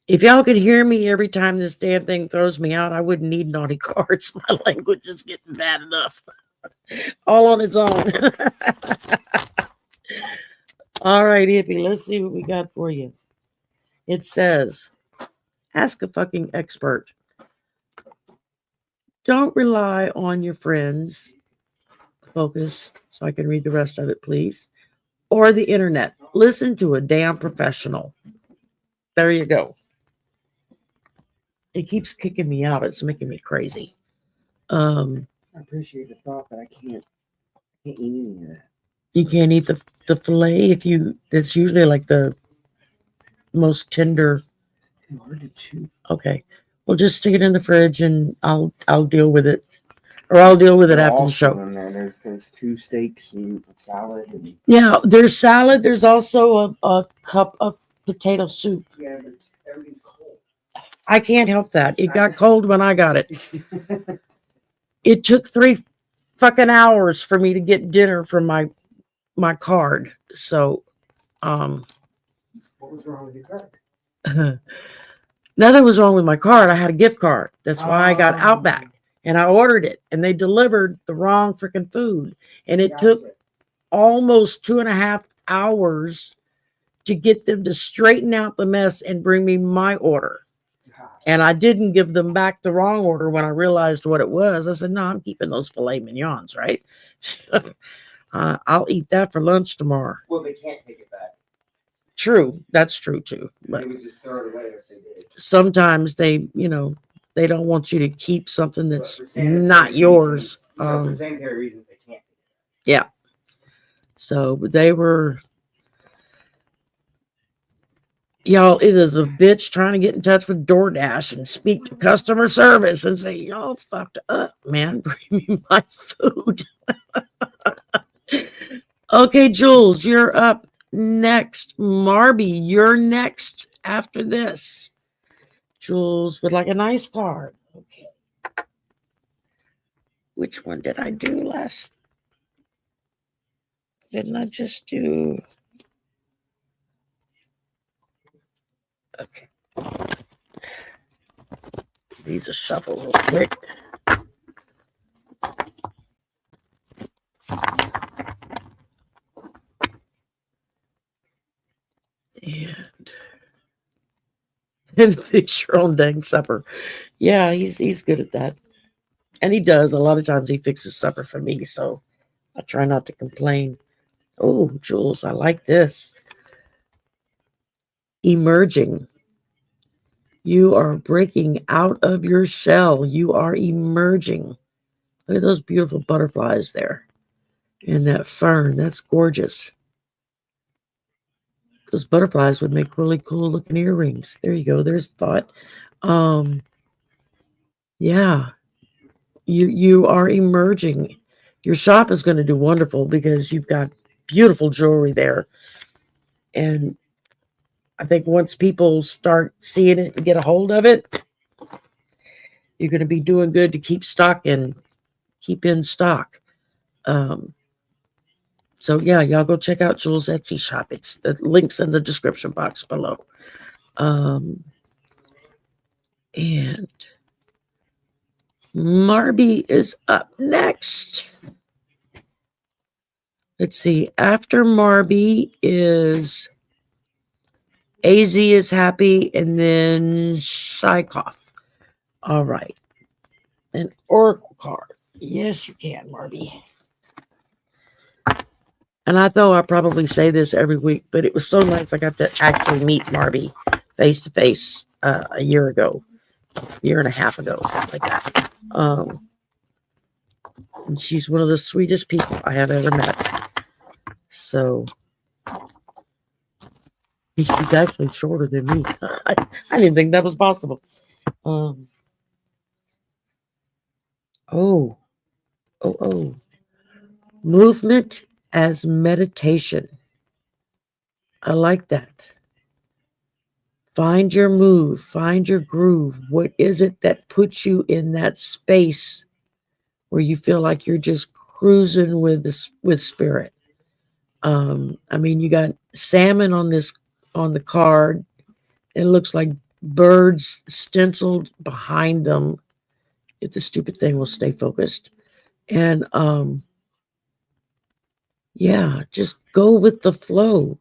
If y'all could hear me every time this damn thing throws me out, I wouldn't need naughty cards. My language is getting bad enough. All on its own. All right, Hippie, let's see what we got for you. It says, ask a fucking expert. Don't rely on your friends. Focus so I can read the rest of it, please. Or the internet. Listen to a damn professional. There you go. It keeps kicking me out. It's making me crazy. I appreciate the thought, but I can't eat any of that. You can't eat the fillet if you. It's usually like the most tender. Too hard to chew. Okay, well, just stick it in the fridge and I'll deal with it, or I'll deal with it after the show. There's 2 steaks and a salad. And... Yeah, there's salad. There's also a cup of potato soup. Yeah, but everything's cold. I can't help that. It got cold when I got it. It took 3 fucking hours for me to get dinner from my card. So, what was wrong with your card? Nothing was wrong with my card. I had a gift card. That's why I got Outback, and I ordered it, and they delivered the wrong freaking food, and it took almost 2.5 hours to get them to straighten out the mess and bring me my order. And I didn't give them back the wrong order when I realized what it was. I said, no, I'm keeping those filet mignons, right? I'll eat that for lunch tomorrow. Well, they can't take it back. True. That's true, too. But they would just throw it away if they did. Sometimes they don't want you to keep something that's not yours. For sanitary reasons, they can't. Yeah. So they were... Y'all, it is a bitch trying to get in touch with DoorDash and speak to customer service and say, y'all fucked up, man. Bring me my food. Okay, Jules, you're up next. Marby, you're next after this. Jules would like a nice card. Okay. Which one did I do last? Didn't I just do... Okay. These are shuffle real quick. And fix your own dang supper. Yeah, he's good at that. And he does. A lot of times he fixes supper for me, so I try not to complain. Oh, Jules, I like this. Emerging. You are breaking out of your shell. You are emerging. Look at those beautiful butterflies there. And that fern. That's gorgeous. Those butterflies would make really cool looking earrings. There you go. There's thought. Yeah. You are emerging. Your shop is going to do wonderful because you've got beautiful jewelry there. And I think once people start seeing it and get a hold of it, you're going to be doing good to keep in stock. So yeah, y'all go check out Jules' Etsy shop. It's the links in the description box below. And Marby is up next. Let's see. After Marby is AZ is happy, and then Shykoff. All right. An oracle card. Yes, you can, Marby. And I thought I probably say this every week, but it was so nice I got to actually meet Marby face to face a year ago, year and a half ago, something like that. And she's one of the sweetest people I have ever met. So She's actually shorter than me. I didn't think that was possible. Oh, oh, oh. Movement as meditation. I like that. Find your move, find your groove. What is it that puts you in that space where you feel like you're just cruising with spirit? I mean, you got salmon on the card. It looks like birds stenciled behind them. If the stupid thing will stay focused. And yeah, just go with the flow.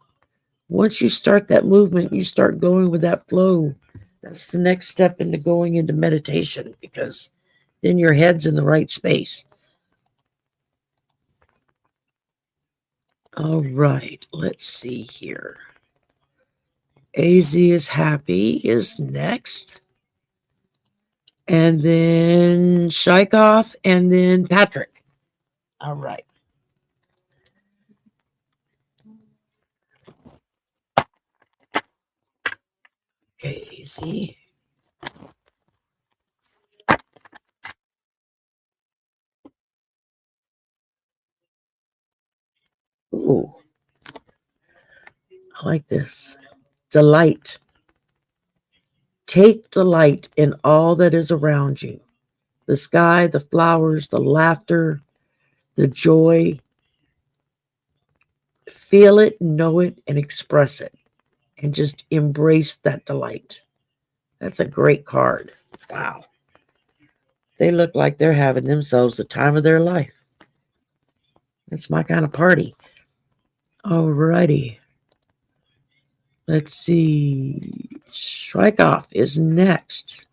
Once you start that movement, you start going with that flow. That's the next step into going into meditation, because then your head's in the right space. All right, let's see here. AZ is happy is next. And then Shaikov, and then Patrick. All right. Okay, AZ. Ooh, I like this. Delight. Take delight in all that is around you. The sky, the flowers, the laughter, the joy. Feel it, know it, and express it. And just embrace that delight. That's a great card. Wow. They look like they're having themselves the time of their life. That's my kind of party. Alrighty. Let's see. Shrikeoff is next.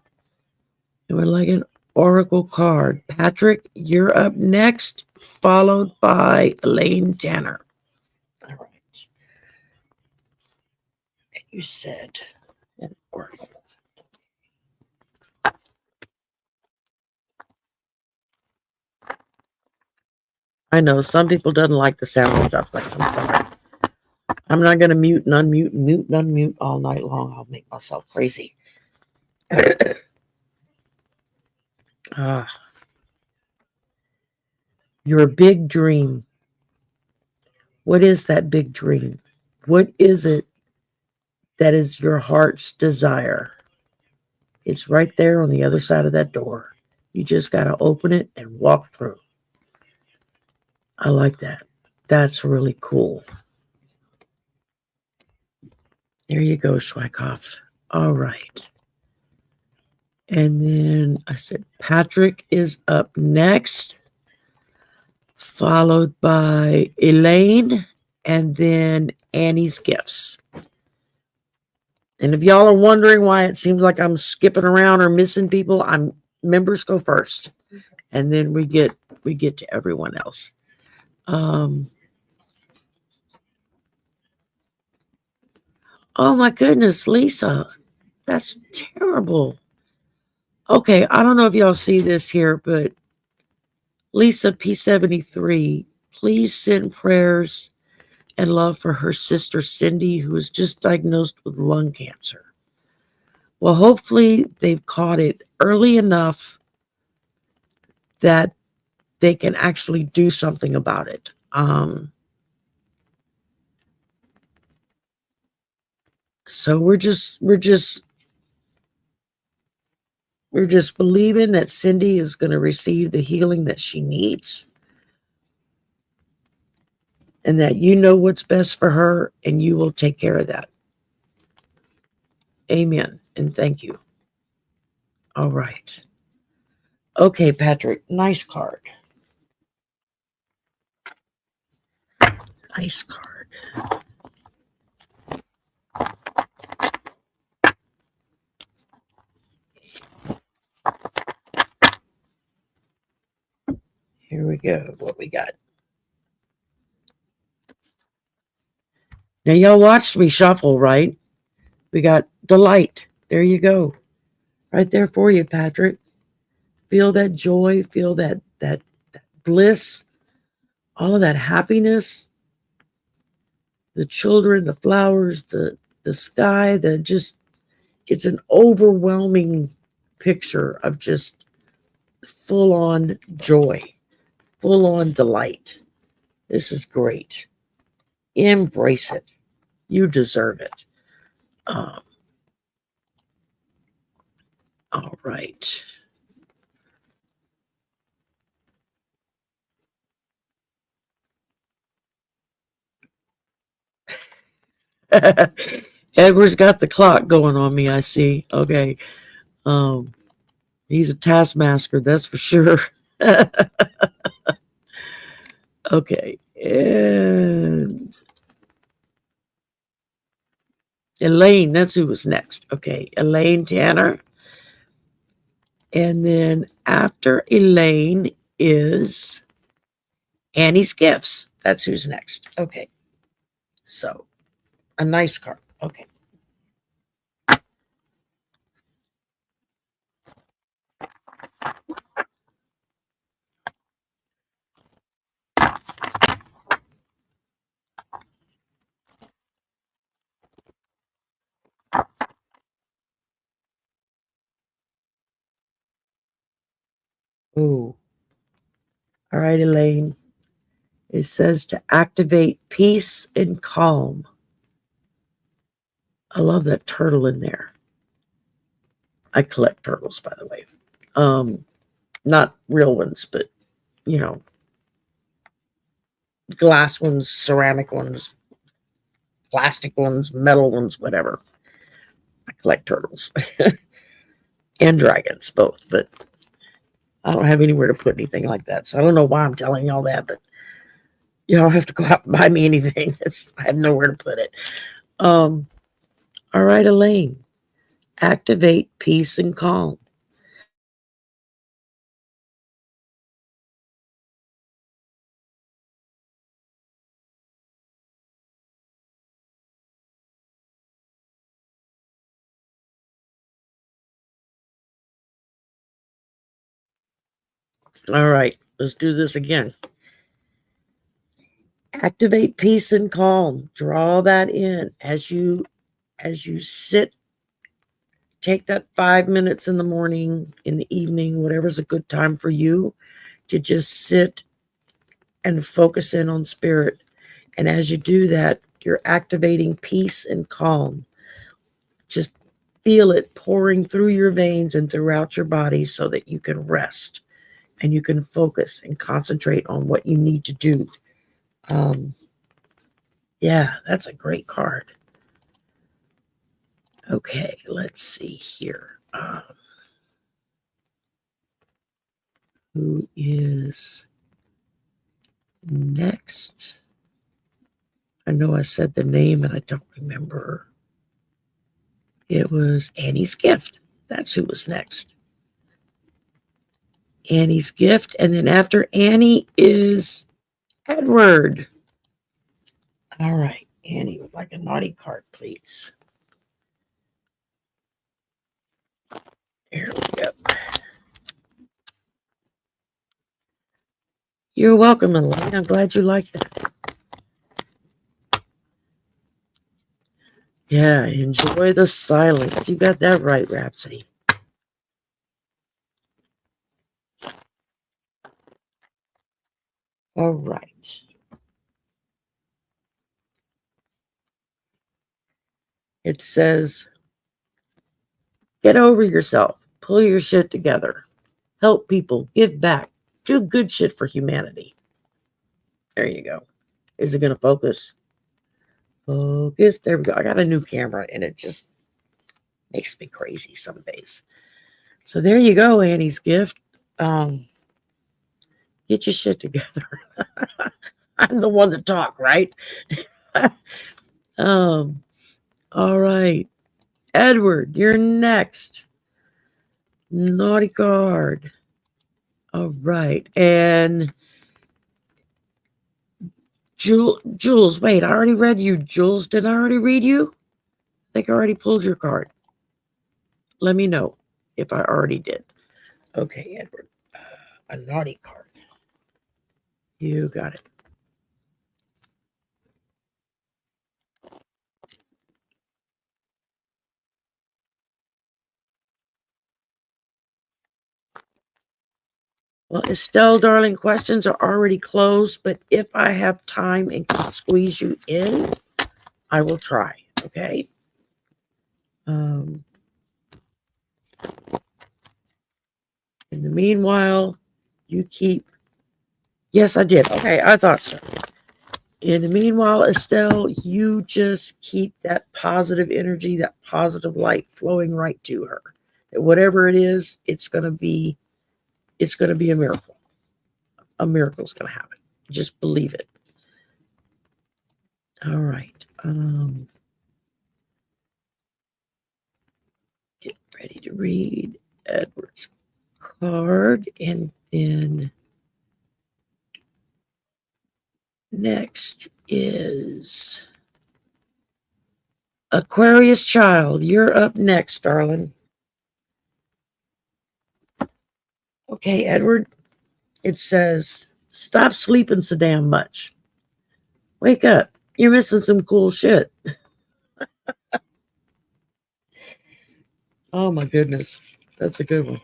It would like an oracle card. Patrick, you're up next, followed by Elaine Tanner. All right. And you said an oracle. I know some people doesn't like the sound of stuff, but I'm sorry. I'm not going to mute and unmute all night long. I'll make myself crazy. Your big dream. What is that big dream? What is it that is your heart's desire? It's right there on the other side of that door. You just got to open it and walk through. I like that. That's really cool. There you go, Schweikhoff. All right. And then I said Patrick is up next, followed by Elaine, and then Annie's Gifts. And if y'all are wondering why it seems like I'm skipping around or missing people, members go first, and then we get to everyone else. Oh my goodness, Lisa, that's terrible. Okay, I don't know if y'all see this here, but Lisa P73, please send prayers and love for her sister Cindy, who was just diagnosed with lung cancer. Well, hopefully they've caught it early enough that they can actually do something about it. So we're just believing that Cindy is going to receive the healing that she needs, and that you know what's best for her, and you will take care of that. Amen. And thank you. All right. Okay, Patrick, nice card. Nice card. Here we go. What we got? Now, y'all watched me shuffle, right? We got delight. There you go. Right there for you, Patrick. Feel that joy. Feel that bliss. All of that happiness. The children, the flowers, the the sky, it's an overwhelming picture of just full-on joy, full-on delight. This is great. Embrace it. You deserve it. All right. Edward's got the clock going on me, I see. Okay. He's a taskmaster, that's for sure. Okay. And Elaine, that's who was next. Okay. Elaine Tanner. And then after Elaine is Annie's Gifts. That's who's next. Okay. So, a nice card. Okay. Ooh. All right, Elaine. It says to activate peace and calm. I love that turtle in there. I collect turtles, by the way. Not real ones, but, you know, glass ones, ceramic ones, plastic ones, metal ones, whatever. I collect turtles and dragons, both, but I don't have anywhere to put anything like that. So I don't know why I'm telling y'all that, but you don't have to go out and buy me anything. I have nowhere to put it. All right, Elaine. Activate peace and calm. All right, let's do this again. Activate peace and calm. Draw that in as you sit. Take that 5 minutes in the morning, in the evening, whatever's a good time for you, to just sit and focus in on spirit. And as you do that, you're activating peace and calm. Just feel it pouring through your veins and throughout your body so that you can rest and you can focus and concentrate on what you need to do. Yeah, that's a great card. Okay, let's see here. Who is next? I know I said the name and I don't remember. It was Annie's Gift. That's who was next. Annie's Gift. And then after Annie is Edward. All right, Annie would like a naughty card, please. There we go. You're welcome, Elaine. I'm glad you liked that. Yeah, enjoy the silence. You got that right, Rhapsody. All right. It says, get over yourself. Pull your shit together. Help people. Give back. Do good shit for humanity. There you go. Is it going to focus? Focus. There we go. I got a new camera and it just makes me crazy some days. So there you go, Annie's Gift. Get your shit together. I'm the one to talk, right? All right. Edward, you're next. Naughty card. All right. And Jules, wait, I already read you. Jules, did I already read you? I think I already pulled your card. Let me know if I already did. Okay, Edward. A naughty card. You got it. Well, Estelle, darling, questions are already closed, but if I have time and can squeeze you in, I will try, okay? In the meanwhile, you keep... Yes, I did. Okay, I thought so. In the meanwhile, Estelle, you just keep that positive energy, that positive light flowing right to her. That whatever it is, it's gonna be a miracle. A miracle's gonna happen. Just believe it. All right. Get ready to read Edward's card, and then next is Aquarius Child. You're up next, darling. Okay, Edward. It says, stop sleeping so damn much. Wake up. You're missing some cool shit. Oh my goodness. That's a good one.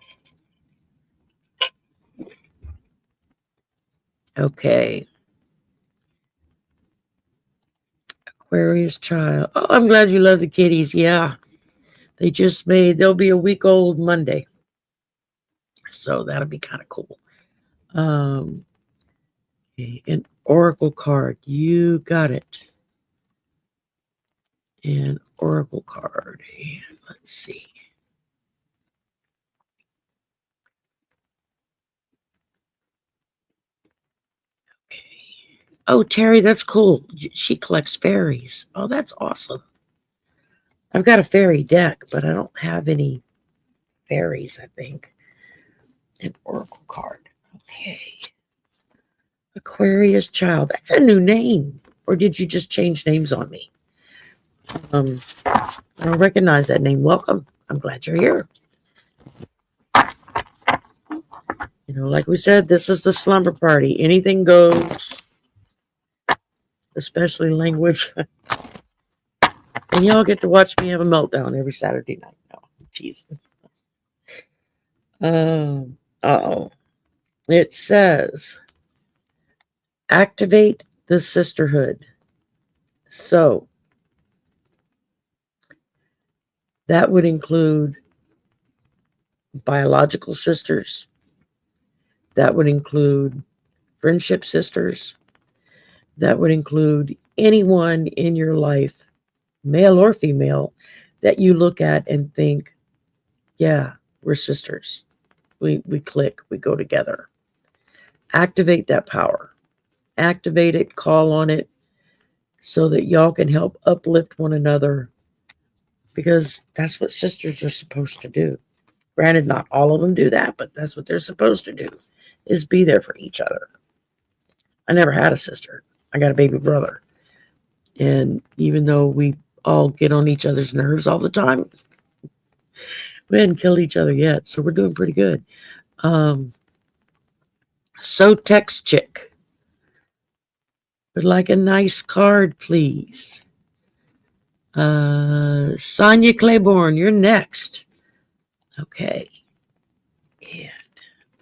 Okay. Aquarius Child. Oh, I'm glad you love the kitties. Yeah. They'll be a week old Monday. So that'll be kind of cool. Okay, an oracle card. You got it. An oracle card. And let's see. Okay. Oh, Terry, that's cool. She collects fairies. Oh, that's awesome. I've got a fairy deck, but I don't have any fairies, I think. An oracle card. Okay. Aquarius Child. That's a new name. Or did you just change names on me? I don't recognize that name. Welcome. I'm glad you're here. You know, like we said, this is the slumber party. Anything goes, especially language. And y'all get to watch me have a meltdown every Saturday night. No, teasing. Uh-oh. It says, activate the sisterhood. So, that would include biological sisters. That would include friendship sisters. That would include anyone in your life, male or female, that you look at and think, yeah, we're sisters. We click, we go together. Activate that power. Activate it, call on it, so that y'all can help uplift one another, because that's what sisters are supposed to do. Granted, not all of them do that, but that's what they're supposed to do, is be there for each other. I never had a sister. I got a baby brother. And even though we all get on each other's nerves all the time, we hadn't killed each other yet, so we're doing pretty good. So text chick. Would like a nice card, please. Sonia Claiborne, you're next. Okay. And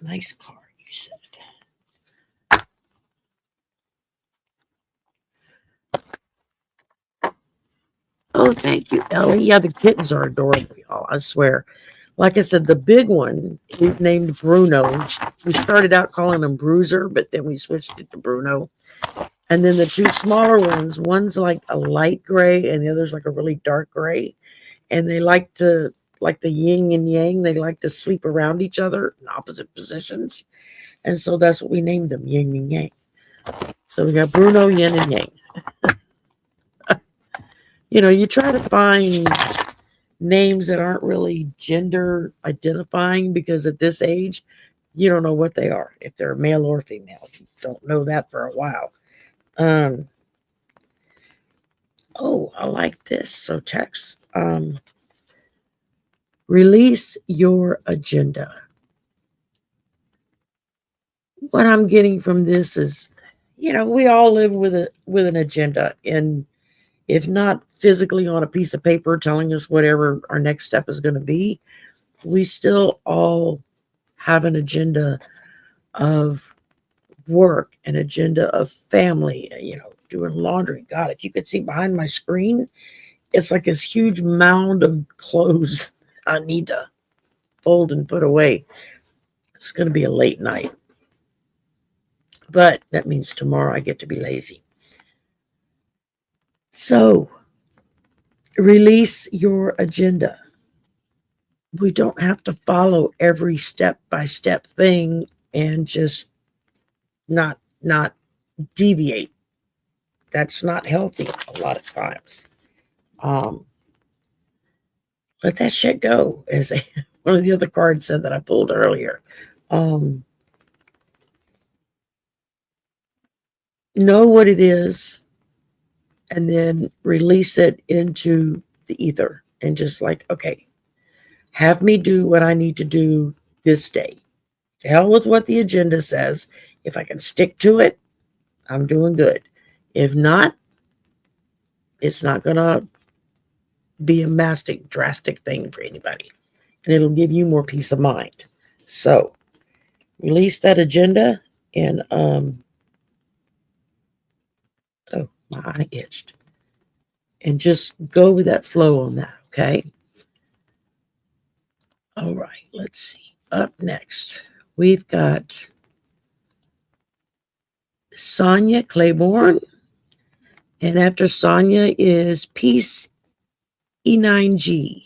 nice card, you said. Oh, thank you, Ellie. Yeah, the kittens are adorable, y'all. I swear. Like I said, the big one we've named Bruno. We started out calling him Bruiser, but then we switched it to Bruno. And then the two smaller ones, one's like a light gray and the other's like a really dark gray. And they like the yin and yang, they like to sleep around each other in opposite positions. And so that's what we named them, yin and yang. So we got Bruno, yin and yang. You know, you try to find names that aren't really gender identifying, because at this age, you don't know what they are, if they're male or female. You don't know that for a while. Oh, I like this. So text. Release your agenda. What I'm getting from this is, you know, we all live with an agenda, and if not physically on a piece of paper telling us whatever our next step is going to be, we still all have an agenda of work, an agenda of family, doing laundry. God, if you could see behind my screen, it's like this huge mound of clothes I need to fold and put away. It's going to be a late night. But that means tomorrow I get to be lazy. So, release your agenda. We don't have to follow every step-by-step thing and just not deviate. That's not healthy a lot of times. Let that shit go, as one of the other cards said that I pulled earlier. Know what it is, and then release it into the ether, and just like, okay, have me do what I need to do this day. To hell with what the agenda says. If I can stick to it, I'm doing good. If not, it's not going to be a drastic thing for anybody. And it'll give you more peace of mind. So, release that agenda, and, oh, my eye itched. And just go with that flow on that, okay? All right, let's see. Up next, we've got Sonia Claiborne. And after Sonia is Peace E9G.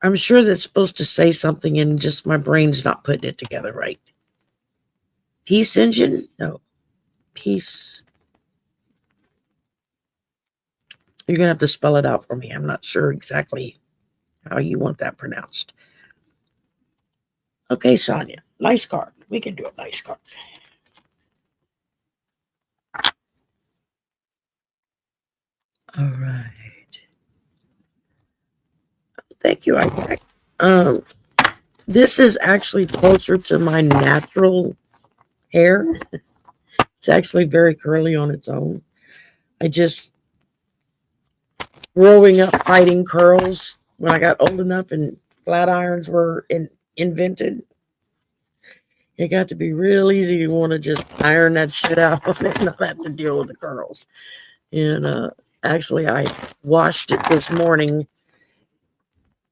I'm sure that's supposed to say something, and just my brain's not putting it together right. Peace Engine? No. Peace. You're going to have to spell it out for me. I'm not sure exactly how you want that pronounced. Okay, Sonia. Nice card. We can do a nice card. All right. Thank you, Isaac. This is actually closer to my natural hair. It's actually very curly on its own. I just, growing up fighting curls, when I got old enough and flat irons were invented, it got to be real easy to want to just iron that shit out and not have to deal with the curls. And actually, I washed it this morning,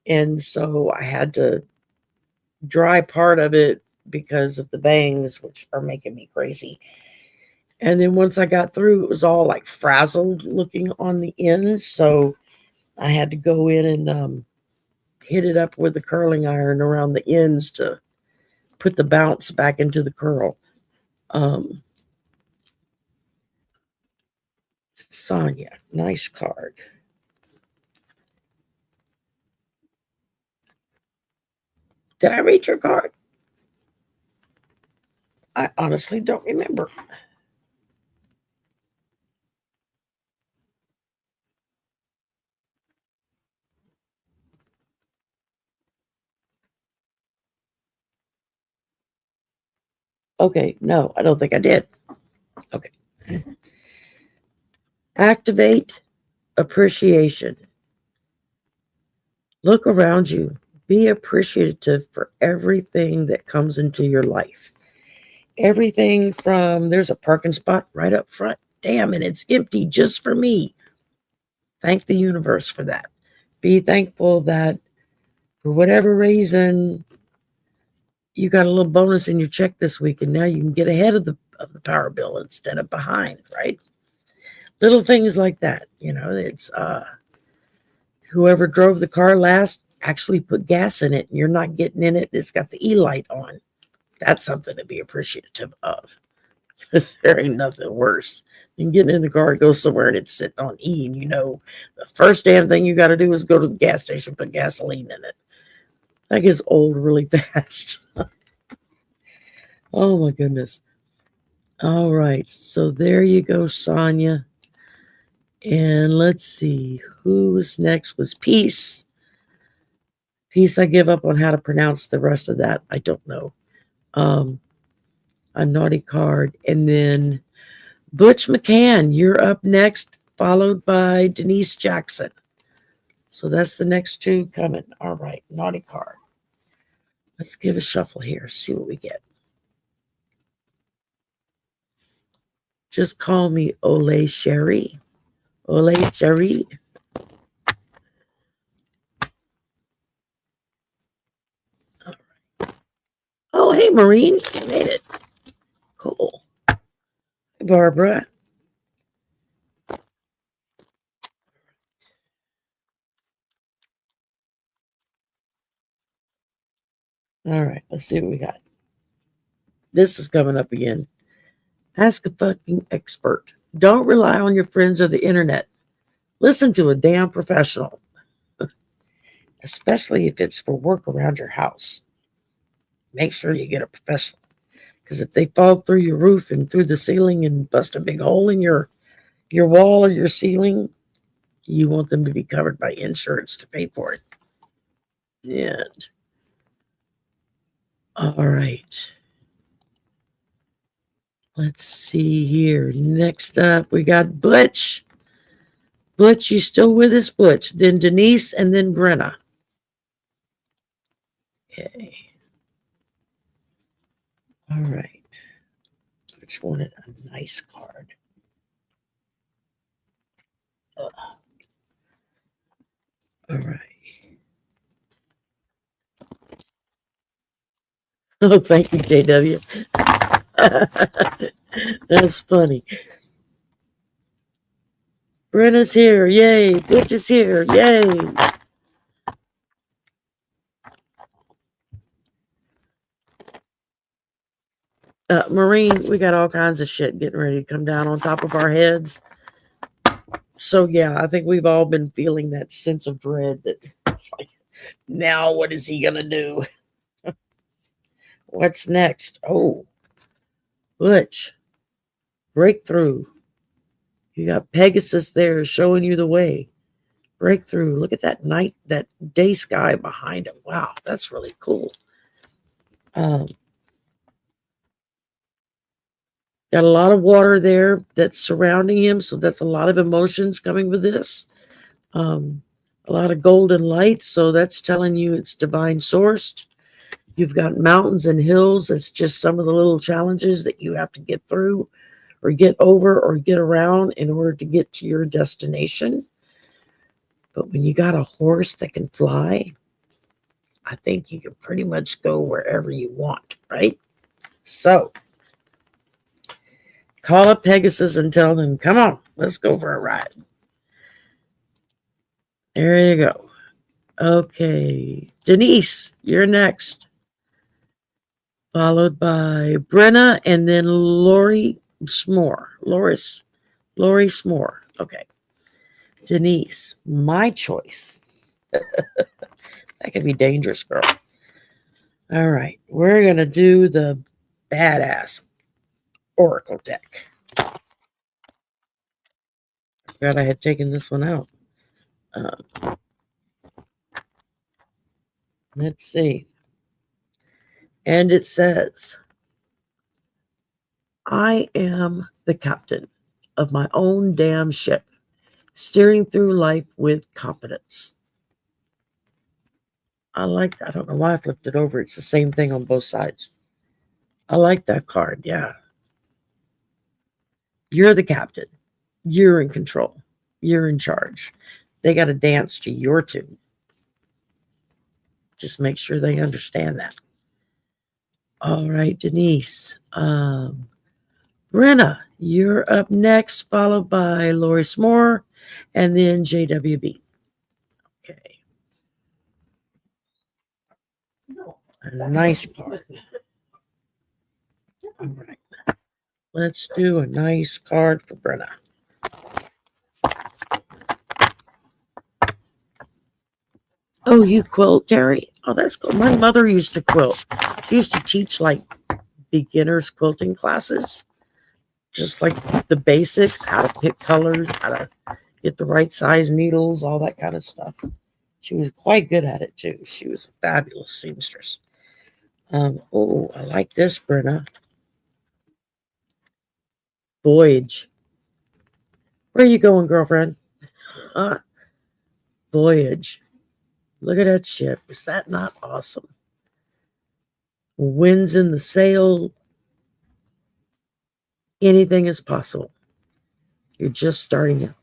and so I had to dry part of it because of the bangs, which are making me crazy. And then once I got through, it was all like frazzled looking on the ends. So I had to go in and hit it up with the curling iron around the ends to put the bounce back into the curl. Sonia, nice card. Did I read your card? I honestly don't remember. Okay, no, I don't think I did. Okay. Activate appreciation. Look around you. Be appreciative for everything that comes into your life. Everything from, there's a parking spot right up front. Damn, and it's empty just for me. Thank the universe for that. Be thankful that for whatever reason, you got a little bonus in your check this week, and now you can get ahead of the power bill instead of behind, right? Little things like that. It's whoever drove the car last actually put gas in it, and you're not getting in it. It's got the E-light on. That's something to be appreciative of. There ain't nothing worse than getting in the car and go somewhere and it's sitting on E, and the first damn thing you got to do is go to the gas station, put gasoline in it. That gets old really fast. Oh my goodness. All right, so there you go, Sonia. And let's see, who was next? Was Peace. Peace, I give up on how to pronounce the rest of that. I don't know. A naughty card. And then Butch McCann, you're up next, followed by Denise Jackson. So that's the next two coming. All right, naughty card. Let's give a shuffle here, see what we get. Just call me Ole Sherry. Ole Sherry. All right. Oh, hey, Maureen. You made it. Cool. Hey, Barbara. All right, let's see what we got. This is coming up again. Ask a fucking expert. Don't rely on your friends or the internet. Listen to a damn professional, especially if it's for work around your house. Make sure you get a professional, because if they fall through your roof and through the ceiling and bust a big hole in your wall or your ceiling, you want them to be covered by insurance to pay for it. And all right. Let's see here. Next up, we got Butch. Butch, you still with us, Butch? Then Denise, and then Brenna. Okay. All right. Butch wanted a nice card. All right. Oh, thank you, JW. That's funny. Brenna's here. Yay. Butch is here. Yay. Maureen, we got all kinds of shit getting ready to come down on top of our heads. So, yeah, I think we've all been feeling that sense of dread that it's like, now what is he going to do? What's next? Oh, Butch. Breakthrough. You got Pegasus there showing you the way. Breakthrough. Look at that night, that day sky behind him. Wow, that's really cool. Got a lot of water there that's surrounding him, so that's a lot of emotions coming with this. A lot of golden light, so that's telling you it's divine sourced. You've got mountains and hills. That's just some of the little challenges that you have to get through or get over or get around in order to get to your destination. But when you got a horse that can fly, I think you can pretty much go wherever you want, right? So, call up Pegasus and tell them, come on, let's go for a ride. There you go. Okay. Denise, you're next. Followed by Brenna and then Lori S'more. Lori S'more. Okay. Denise, my choice. That could be dangerous, girl. All right. We're going to do the badass Oracle deck. Forgot I had taken this one out. Let's see. And it says, I am the captain of my own damn ship, steering through life with confidence. I like that. I don't know why I flipped it over. It's the same thing on both sides. I like that card. Yeah. You're the captain. You're in control. You're in charge. They got to dance to your tune. Just make sure they understand that. All right, Denise. Brenna, you're up next, followed by Lori S'more, and then JWB. Okay. A nice card. All right. Let's do a nice card for Brenna. Oh, you quilt, Terry? Oh, that's cool. My mother used to quilt. She used to teach like beginners quilting classes. Just like the basics, how to pick colors, how to get the right size needles, all that kind of stuff. She was quite good at it too. She was a fabulous seamstress. Oh, I like this, Brenna. Voyage. Where are you going, girlfriend? Voyage. Look at that ship. Is that not awesome? Winds in the sail. Anything is possible. You're just starting out.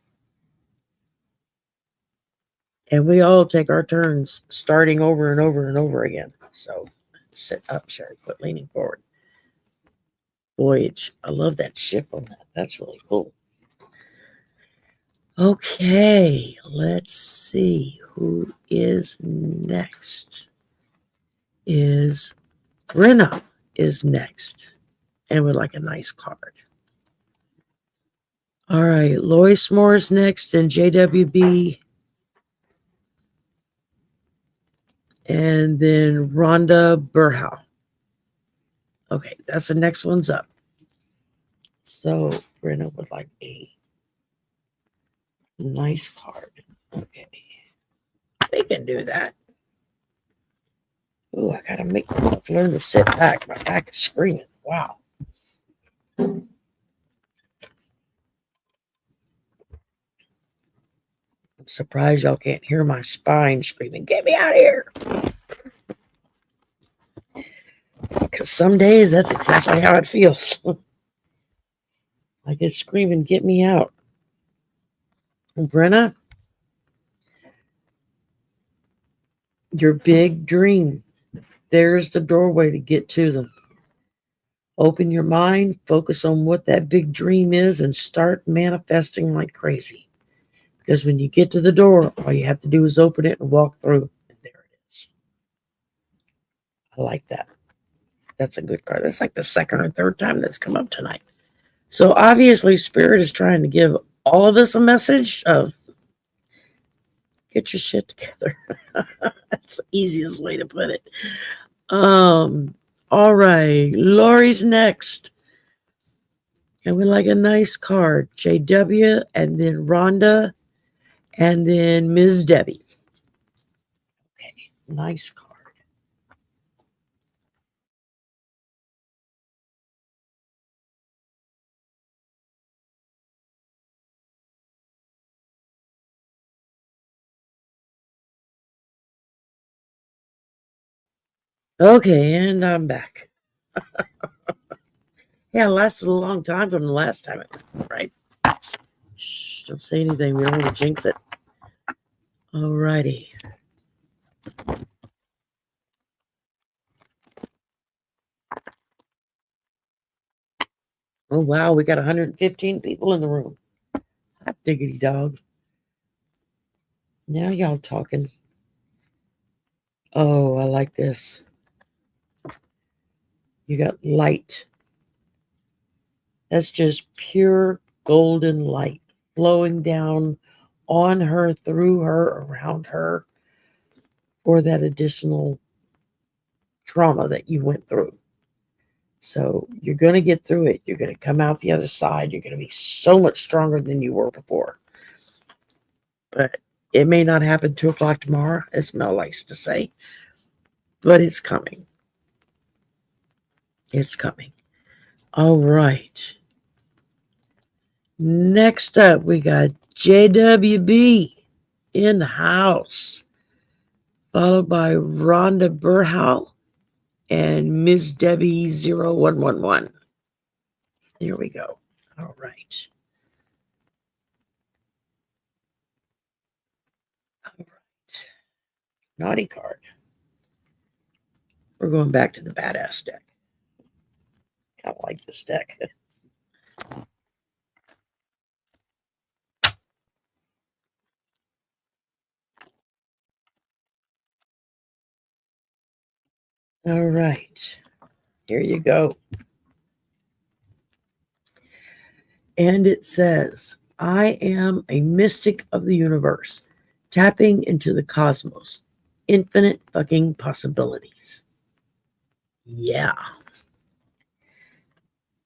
And we all take our turns starting over and over and over again. So sit up, Sherry. Quit leaning forward. Voyage. I love that ship on that. That's really cool. Okay, let's see who is next. Is Brenna is next. And would like a nice card. All right, Lois Moore is next, and JWB. And then Rhonda Burhow. Okay, that's the next one's up. So Brenna would like a nice card. Okay. We can do that. Ooh, I gotta make myself learn to sit back. My back is screaming. Wow. I'm surprised y'all can't hear my spine screaming, get me out of here. Because some days that's exactly how it feels. Like it's screaming, get me out. And Brenna, your big dream. There's the doorway to get to them. Open your mind, focus on what that big dream is, and start manifesting like crazy. Because when you get to the door, all you have to do is open it and walk through. And there it is. I like that. That's a good card. That's like the second or third time that's come up tonight. So obviously, Spirit is trying to give all of us a message of get your shit together. That's the easiest way to put it. All right. Lori's next. And we like a nice card. JW, and then Rhonda, and then Ms. Debbie. Okay, nice card. Okay, and I'm back. Yeah, it lasted a long time from the last time, right? Shh, don't say anything. We don't want to jinx it. All righty. Oh, wow, we got 115 people in the room. Hot diggity dog. Now y'all talking. Oh, I like this. You got light. That's just pure golden light flowing down on her, through her, around her, for that additional trauma that you went through. So you're going to get through it. You're going to come out the other side. You're going to be so much stronger than you were before. But it may not happen 2 o'clock tomorrow, as Mel likes to say. But it's coming. It's coming. All right. Next up, we got JWB in the house, followed by Rhonda Burhow and Ms. Debbie 0111. Here we go. All right. All right. Naughty card. We're going back to the badass deck. Kind of like this deck. All right. Here you go. And it says, I am a mystic of the universe, tapping into the cosmos. Infinite fucking possibilities. Yeah.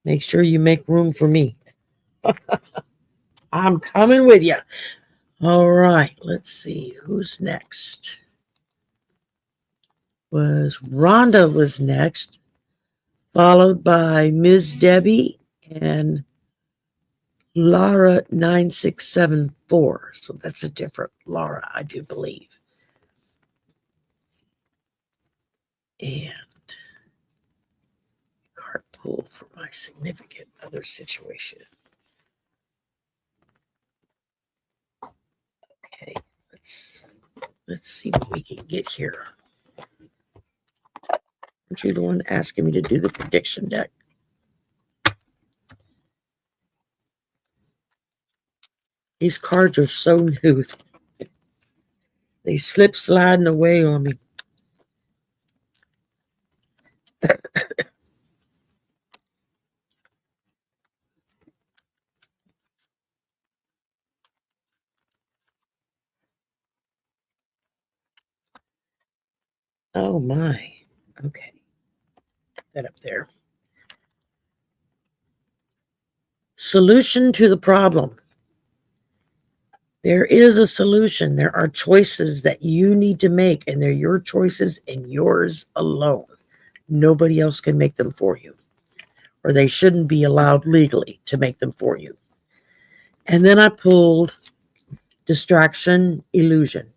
Make sure you make room for me. I'm coming with you. All right. Let's see. Who's next? Rhonda was next, followed by Ms. Debbie and Laura 9674. So that's a different Laura, I do believe. And pull for my significant other situation. Okay, let's see what we can get here. Aren't you the one asking me to do the prediction deck? These cards are so new. They slip sliding away on me. Oh my. Okay. Put that up there. Solution to the problem. There is a solution. There are choices that you need to make, and they're your choices and yours alone. Nobody else can make them for you, or they shouldn't be allowed legally to make them for you. And then I pulled distraction, illusion.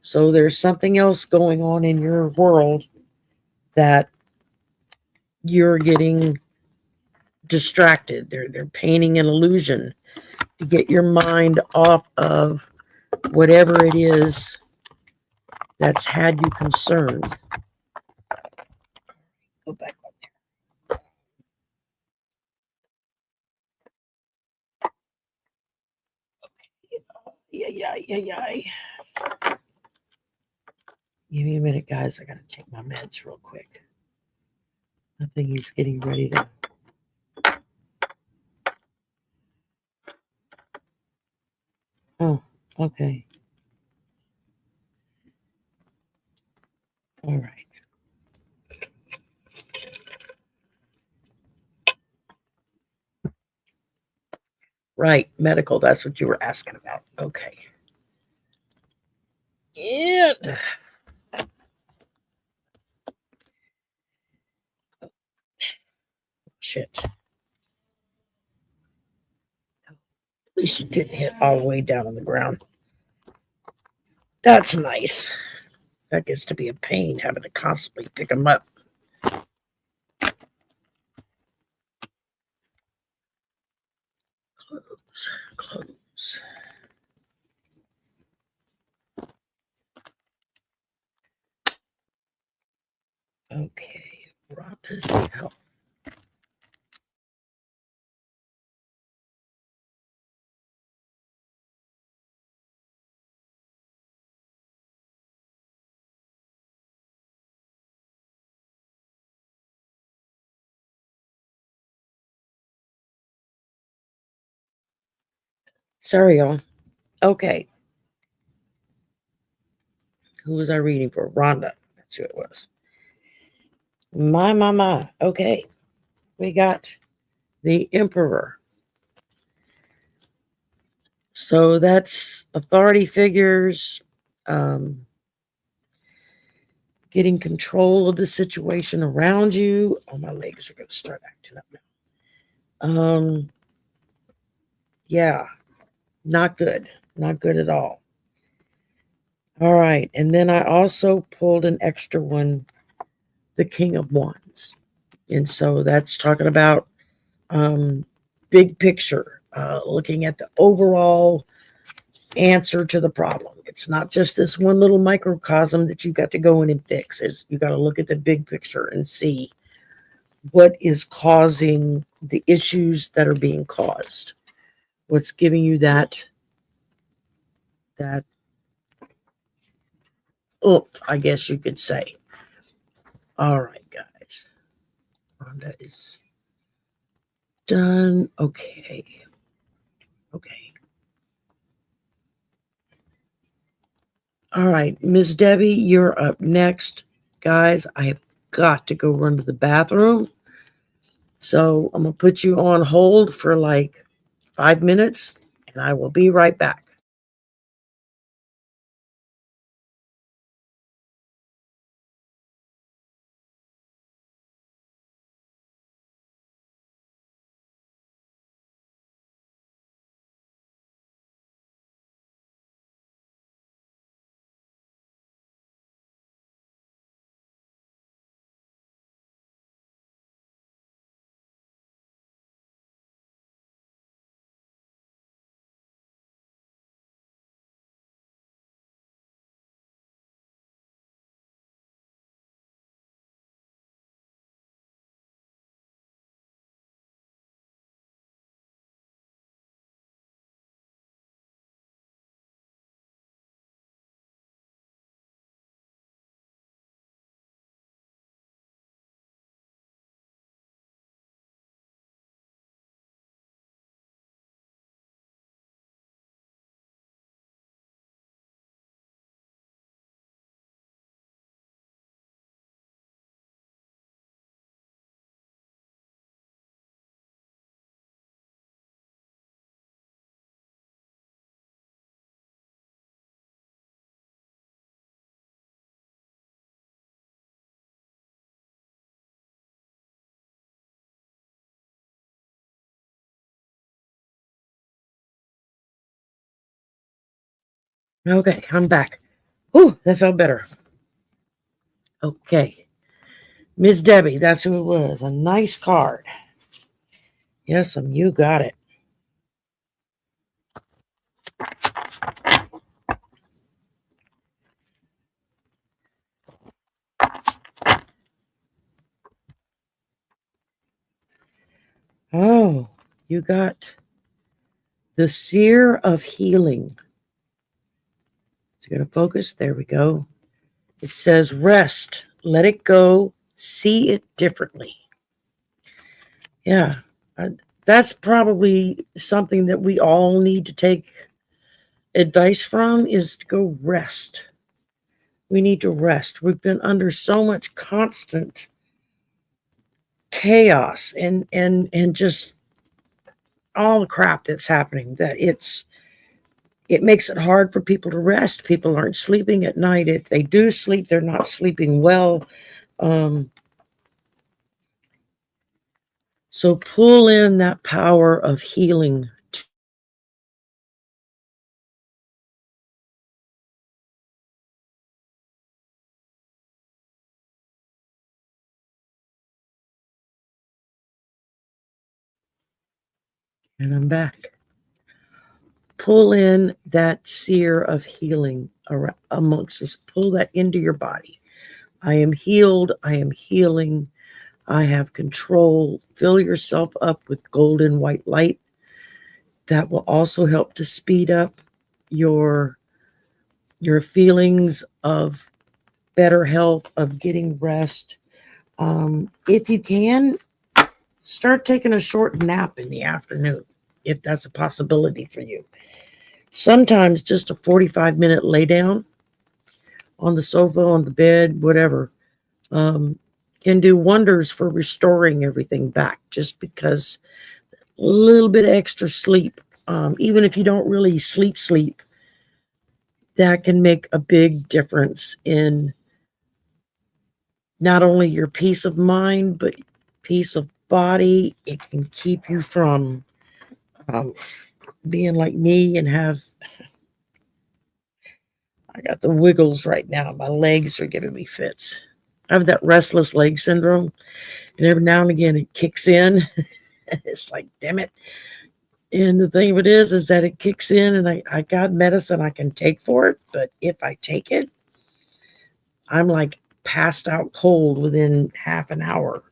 So there's something else going on in your world that you're getting distracted. They're painting an illusion to get your mind off of whatever it is that's had you concerned. Go back on there. Okay. Yeah. Give me a minute, guys. I gotta take my meds real quick. I think he's getting ready to. Oh, okay. All right. Right, medical. That's what you were asking about. Okay. And shit. At least it didn't hit all the way down on the ground. That's nice. That gets to be a pain having to constantly pick them up. Close. Okay, Rhonda's out. Sorry, y'all. Okay. Who was I reading for? Rhonda. That's who it was. My. Okay. We got the Emperor. So that's authority figures, getting control of the situation around you. Oh, my legs are going to start acting up now. Yeah, not good. Not good at all. All right. And then I also pulled an extra one, the King of Wands. And so that's talking about big picture, looking at the overall answer to the problem. It's not just this one little microcosm that you got to go in and fix. You got to look at the big picture and see what is causing the issues that are being caused. What's giving you that oomph, I guess you could say. All right, guys. Rhonda is done. Okay. All right, Miss Debbie, you're up next. Guys, I have got to go run to the bathroom. So I'm going to put you on hold for like 5 minutes, and I will be right back. Okay, I'm back. Ooh, that felt better. Okay. Miss Debbie, that's who it was. A nice card. Yes, you got it. Oh, you got the Seer of Healing. It's going to focus. There we go. It says rest, let it go, see it differently. Yeah, that's probably something that we all need to take advice from, is to go rest. We need to rest. We've been under so much constant chaos and just all the crap that's happening that it makes it hard for people to rest. People aren't sleeping at night. If they do sleep, they're not sleeping well. So pull in that power of healing. And I'm back. Pull in that seer of healing amongst us. Pull that into your body. I am healed. I am healing. I have control. Fill yourself up with golden white light. That will also help to speed up your feelings of better health, of getting rest. If you can, start taking a short nap in the afternoon, if that's a possibility for you. Sometimes just a 45-minute lay down on the sofa, on the bed, whatever, can do wonders for restoring everything back, just because a little bit extra sleep, even if you don't really sleep, that can make a big difference in not only your peace of mind, but peace of body. It can keep you from being like me and I got the wiggles right now. My legs are giving me fits. I have that restless leg syndrome, and every now and again it kicks in. It's like, damn it. And the thing of it is that it kicks in, and I got medicine I can take for it, but if I take it, I'm like passed out cold within half an hour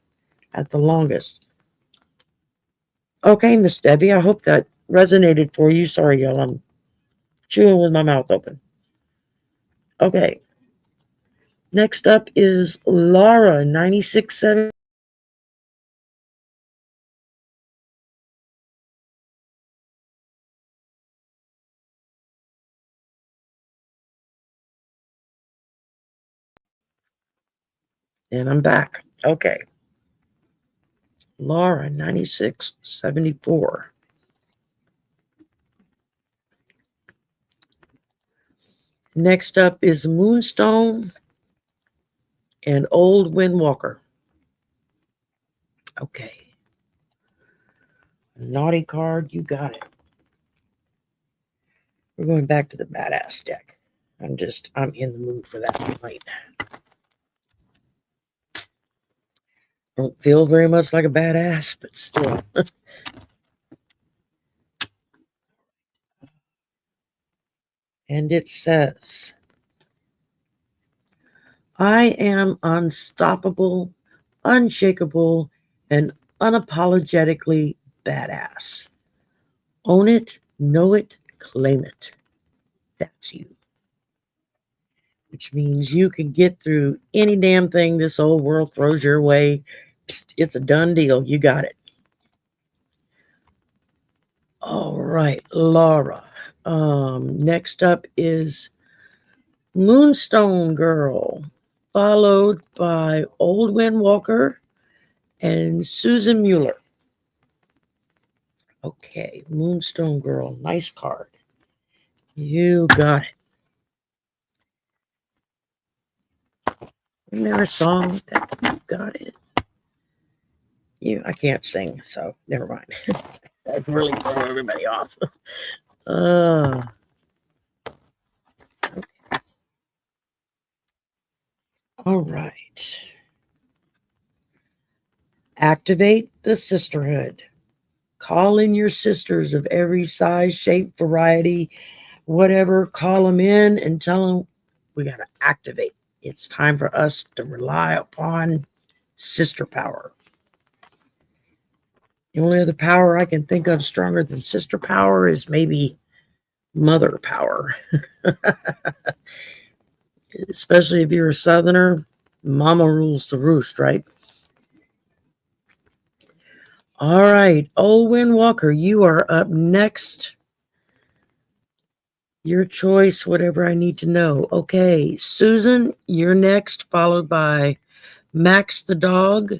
at the longest. Okay, Miss Debbie, I hope that resonated for you. Sorry, y'all, I'm chewing with my mouth open. Okay. Next up is Laura, 9670. And I'm back. Okay. Laura, 9674. Next up is Moonstone and Old Windwalker. Okay. Naughty card, you got it. We're going back to the badass deck. I'm in the mood for that tonight. Don't feel very much like a badass, but still. And it says, I am unstoppable, unshakable, and unapologetically badass. Own it, know it, claim it. That's you. Which means you can get through any damn thing this old world throws your way. It's a done deal. You got it. All right, Laura. Next up is Moonstone Girl, followed by Old Windwalker and Susan Mueller. Okay, Moonstone Girl, nice card. You got it. Isn't there a song that you got it? I can't sing, so never mind. That really throw everybody off. All right. Activate the sisterhood. Call in your sisters of every size, shape, variety, whatever. Call them in and tell them we got to activate. It's time for us to rely upon sister power. The only other power I can think of stronger than sister power is maybe mother power. Especially if you're a southerner, mama rules the roost, right? All right, Olwyn Walker, you are up next. Your choice, whatever I need to know. Okay, Susan, you're next, followed by Max the dog,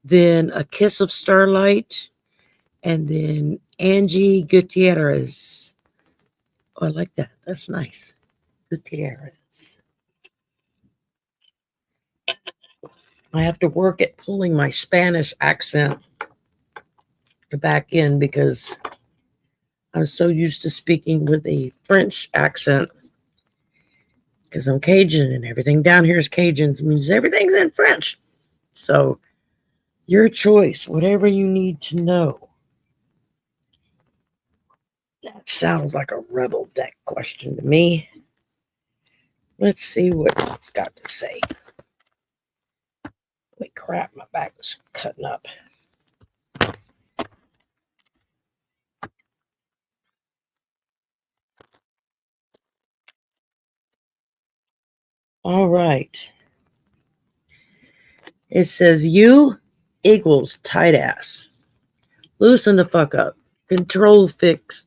then A Kiss of Starlight, and then Angie Gutierrez. Oh, I like that. That's nice. Gutierrez. I have to work at pulling my Spanish accent back in because I'm so used to speaking with a French accent because I'm Cajun and everything down here is Cajun. It means everything's in French. So your choice, whatever you need to know. That sounds like a rebel deck question to me. Let's see what it's got to say. Holy crap, my back was cutting up. All right. It says you equals tight ass. Loosen the fuck up. Control freaks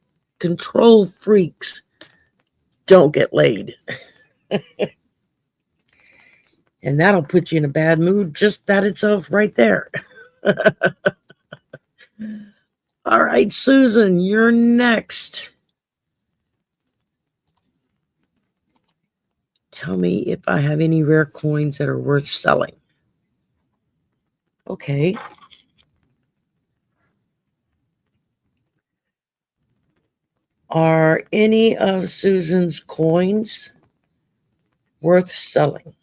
don't get laid. And that'll put you in a bad mood, just that itself right there. All right, Susan, you're next. Tell me if I have any rare coins that are worth selling. Okay. Are any of Susan's coins worth selling?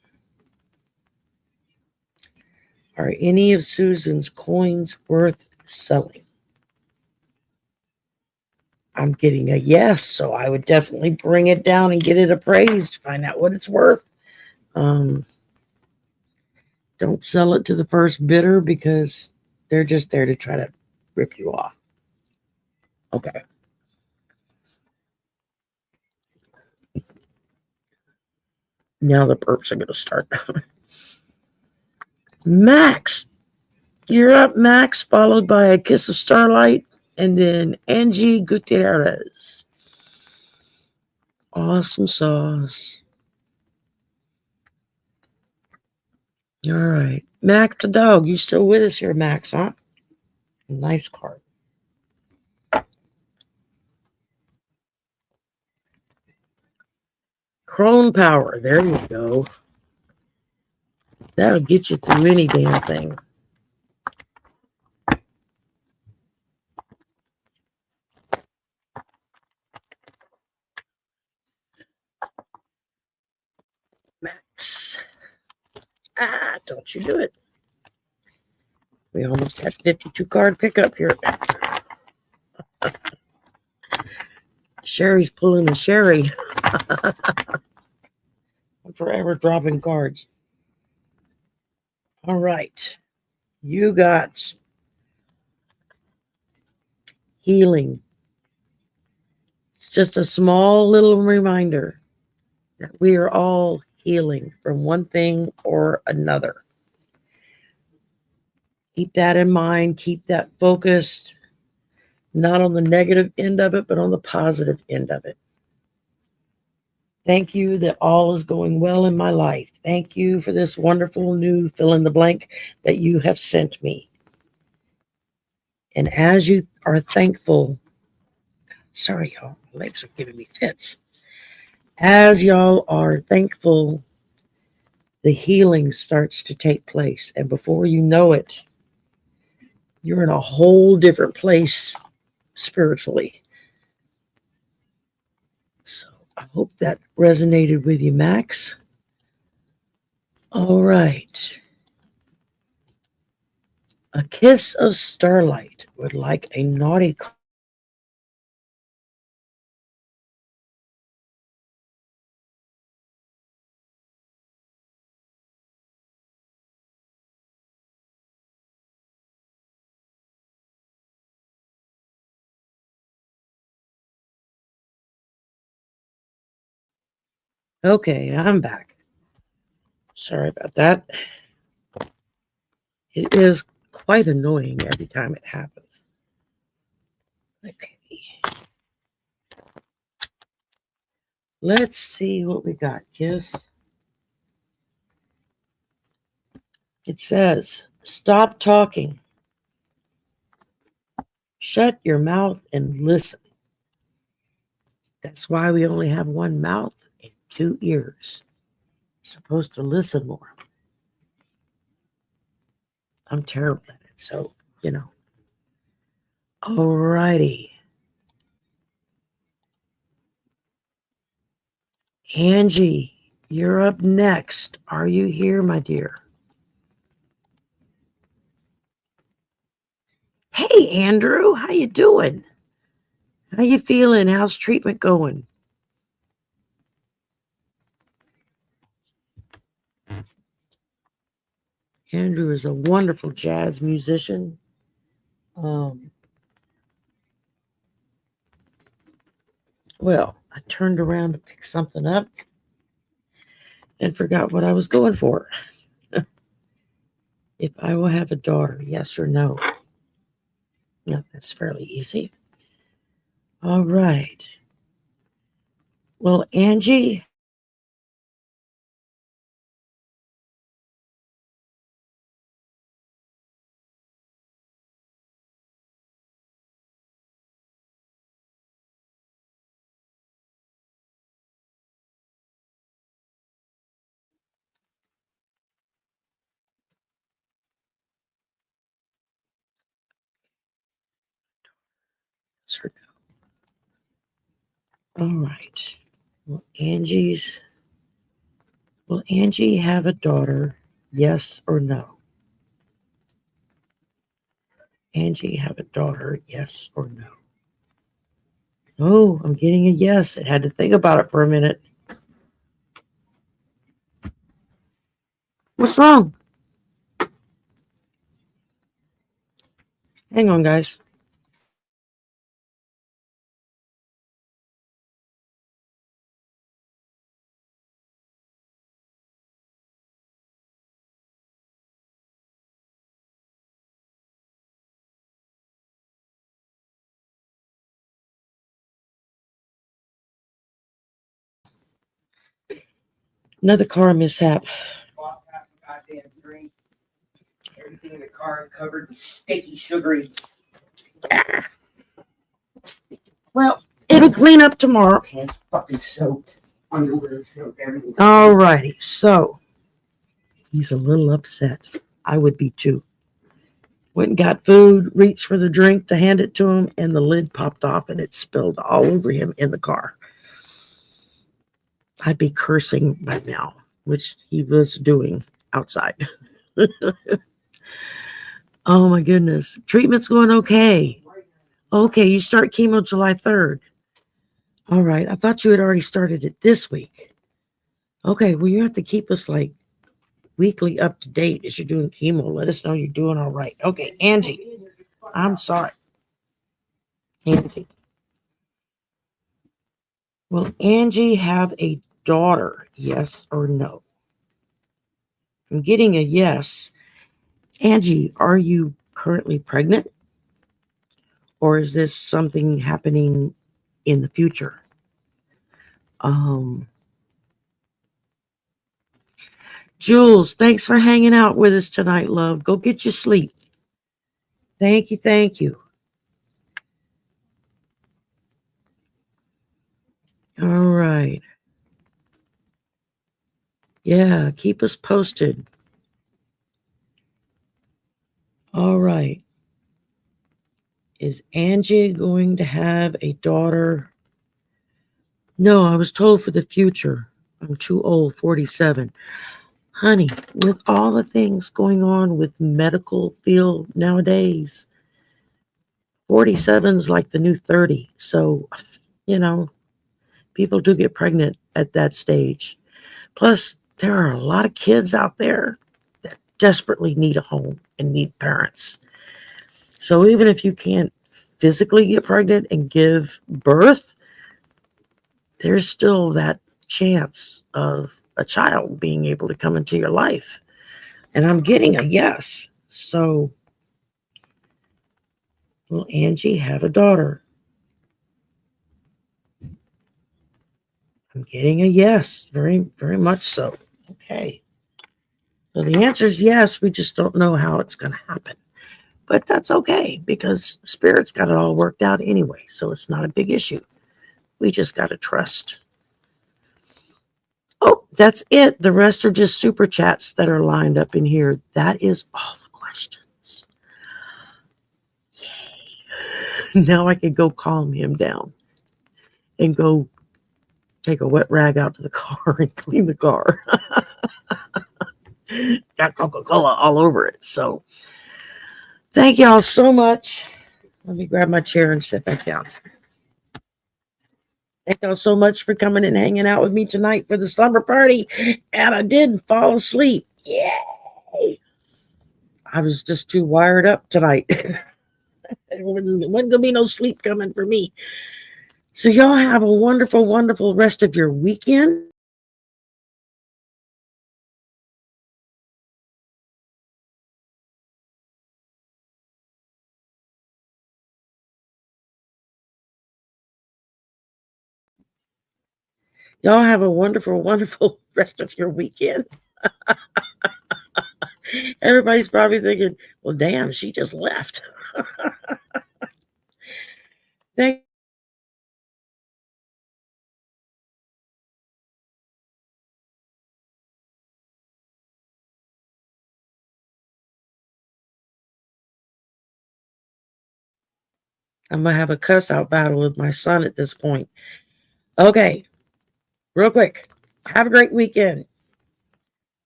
Are any of Susan's coins worth selling? I'm getting a yes, so I would definitely bring it down and get it appraised, find out what it's worth. Don't sell it to the first bidder because they're just there to try to rip you off. Okay. Now the perps are going to start. Max, you're up, Max, followed by A Kiss of Starlight, and then Angie Gutierrez. Awesome sauce. All right. Mac the dog, you still with us here, Max, huh? Nice card. Crone power. There you go. That'll get you through any damn thing. Max. Ah, don't you do it. We almost had 52 card pickup here. Sherry's pulling the Sherry. I'm forever dropping cards. All right. You got healing. It's just a small little reminder that we are all healing from one thing or another. Keep that in mind. Keep that focused, not on the negative end of it, but on the positive end of it. Thank you that all is going well in my life. Thank you for this wonderful new fill in the blank that you have sent me. And as you are thankful, sorry, y'all, my legs are giving me fits. As y'all are thankful, the healing starts to take place. And before you know it, you're in a whole different place spiritually. So I hope that resonated with you, Max. All right. A kiss of starlight would like a naughty card. Okay, I'm back. Sorry about that. It is quite annoying every time it happens. Okay. Let's see what we got, Kiss. It says, stop talking. Shut your mouth and listen. That's why we only have one mouth and two ears. You're supposed to listen more. I'm terrible at it, so, you know. Alrighty. Angie, you're up next. Are you here, my dear? Hey, Andrew, how you doing? How you feeling? How's treatment going? Andrew is a wonderful jazz musician. Well, I turned around to pick something up and forgot what I was going for. If I will have a daughter, yes or no? No, that's fairly easy. All right. Well, Angie, yes or no? All right. Will Angie have a daughter, yes or no? Angie have a daughter, yes or no? Oh, I'm getting a yes. I had to think about it for a minute. What's wrong? Hang on, guys. Another car mishap. Goddamn drink. Everything in the car covered in sticky, sugary. Well, it'll clean up tomorrow. Pants fucking soaked. Underwear soaked. Everything. All righty. So he's a little upset. I would be too. Went and got food, reached for the drink to hand it to him, and the lid popped off and it spilled all over him in the car. I'd be cursing by now, which he was doing outside. Oh my goodness. Treatment's going okay. Okay, you start chemo July 3rd. All right. I thought you had already started it this week. Okay, well, you have to keep us like weekly up to date as you're doing chemo. Let us know you're doing all right. Okay, Angie. I'm sorry. Angie. Will Angie have a daughter? Yes or no? I'm getting a yes. Angie, are you currently pregnant? Or is this something happening in the future? Jules, thanks for hanging out with us tonight, love. Go get your sleep. Thank you, thank you. All right. Yeah, keep us posted. All right. Is Angie going to have a daughter? No, I was told for the future. I'm too old, 47. honey, with all the things going on with medical field nowadays, 47's like the new 30. So, people do get pregnant at that stage. Plus, there are a lot of kids out there that desperately need a home and need parents. So even if you can't physically get pregnant and give birth, there's still that chance of a child being able to come into your life. And I'm getting a yes. So, will Angie have a daughter? I'm getting a yes, very, very much so. Okay. So the answer is yes. We just don't know how it's going to happen. But that's okay because Spirit's got it all worked out anyway. So it's not a big issue. We just got to trust. Oh, that's it. The rest are just super chats that are lined up in here. That is all the questions. Yay. Now I can go calm him down and go take a wet rag out to the car and clean the car. Got Coca-Cola all over it. So thank y'all so much. Let me grab my chair and sit back down. Thank y'all so much for coming and hanging out with me tonight for the slumber party. And I did fall asleep. Yay! I was just too wired up tonight. There wasn't going to be no sleep coming for me. So y'all have a wonderful, wonderful rest of your weekend. Y'all have a wonderful, wonderful rest of your weekend. Everybody's probably thinking, well, damn, she just left. Thank I'm going to have a cuss out battle with my son at this point. Okay, real quick. Have a great weekend.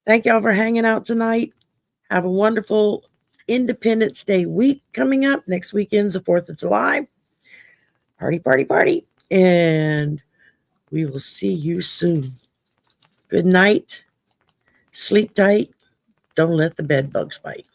Thank y'all for hanging out tonight. Have a wonderful Independence Day week coming up. Next weekend's the 4th of July. Party, party, party. And we will see you soon. Good night. Sleep tight. Don't let the bed bugs bite.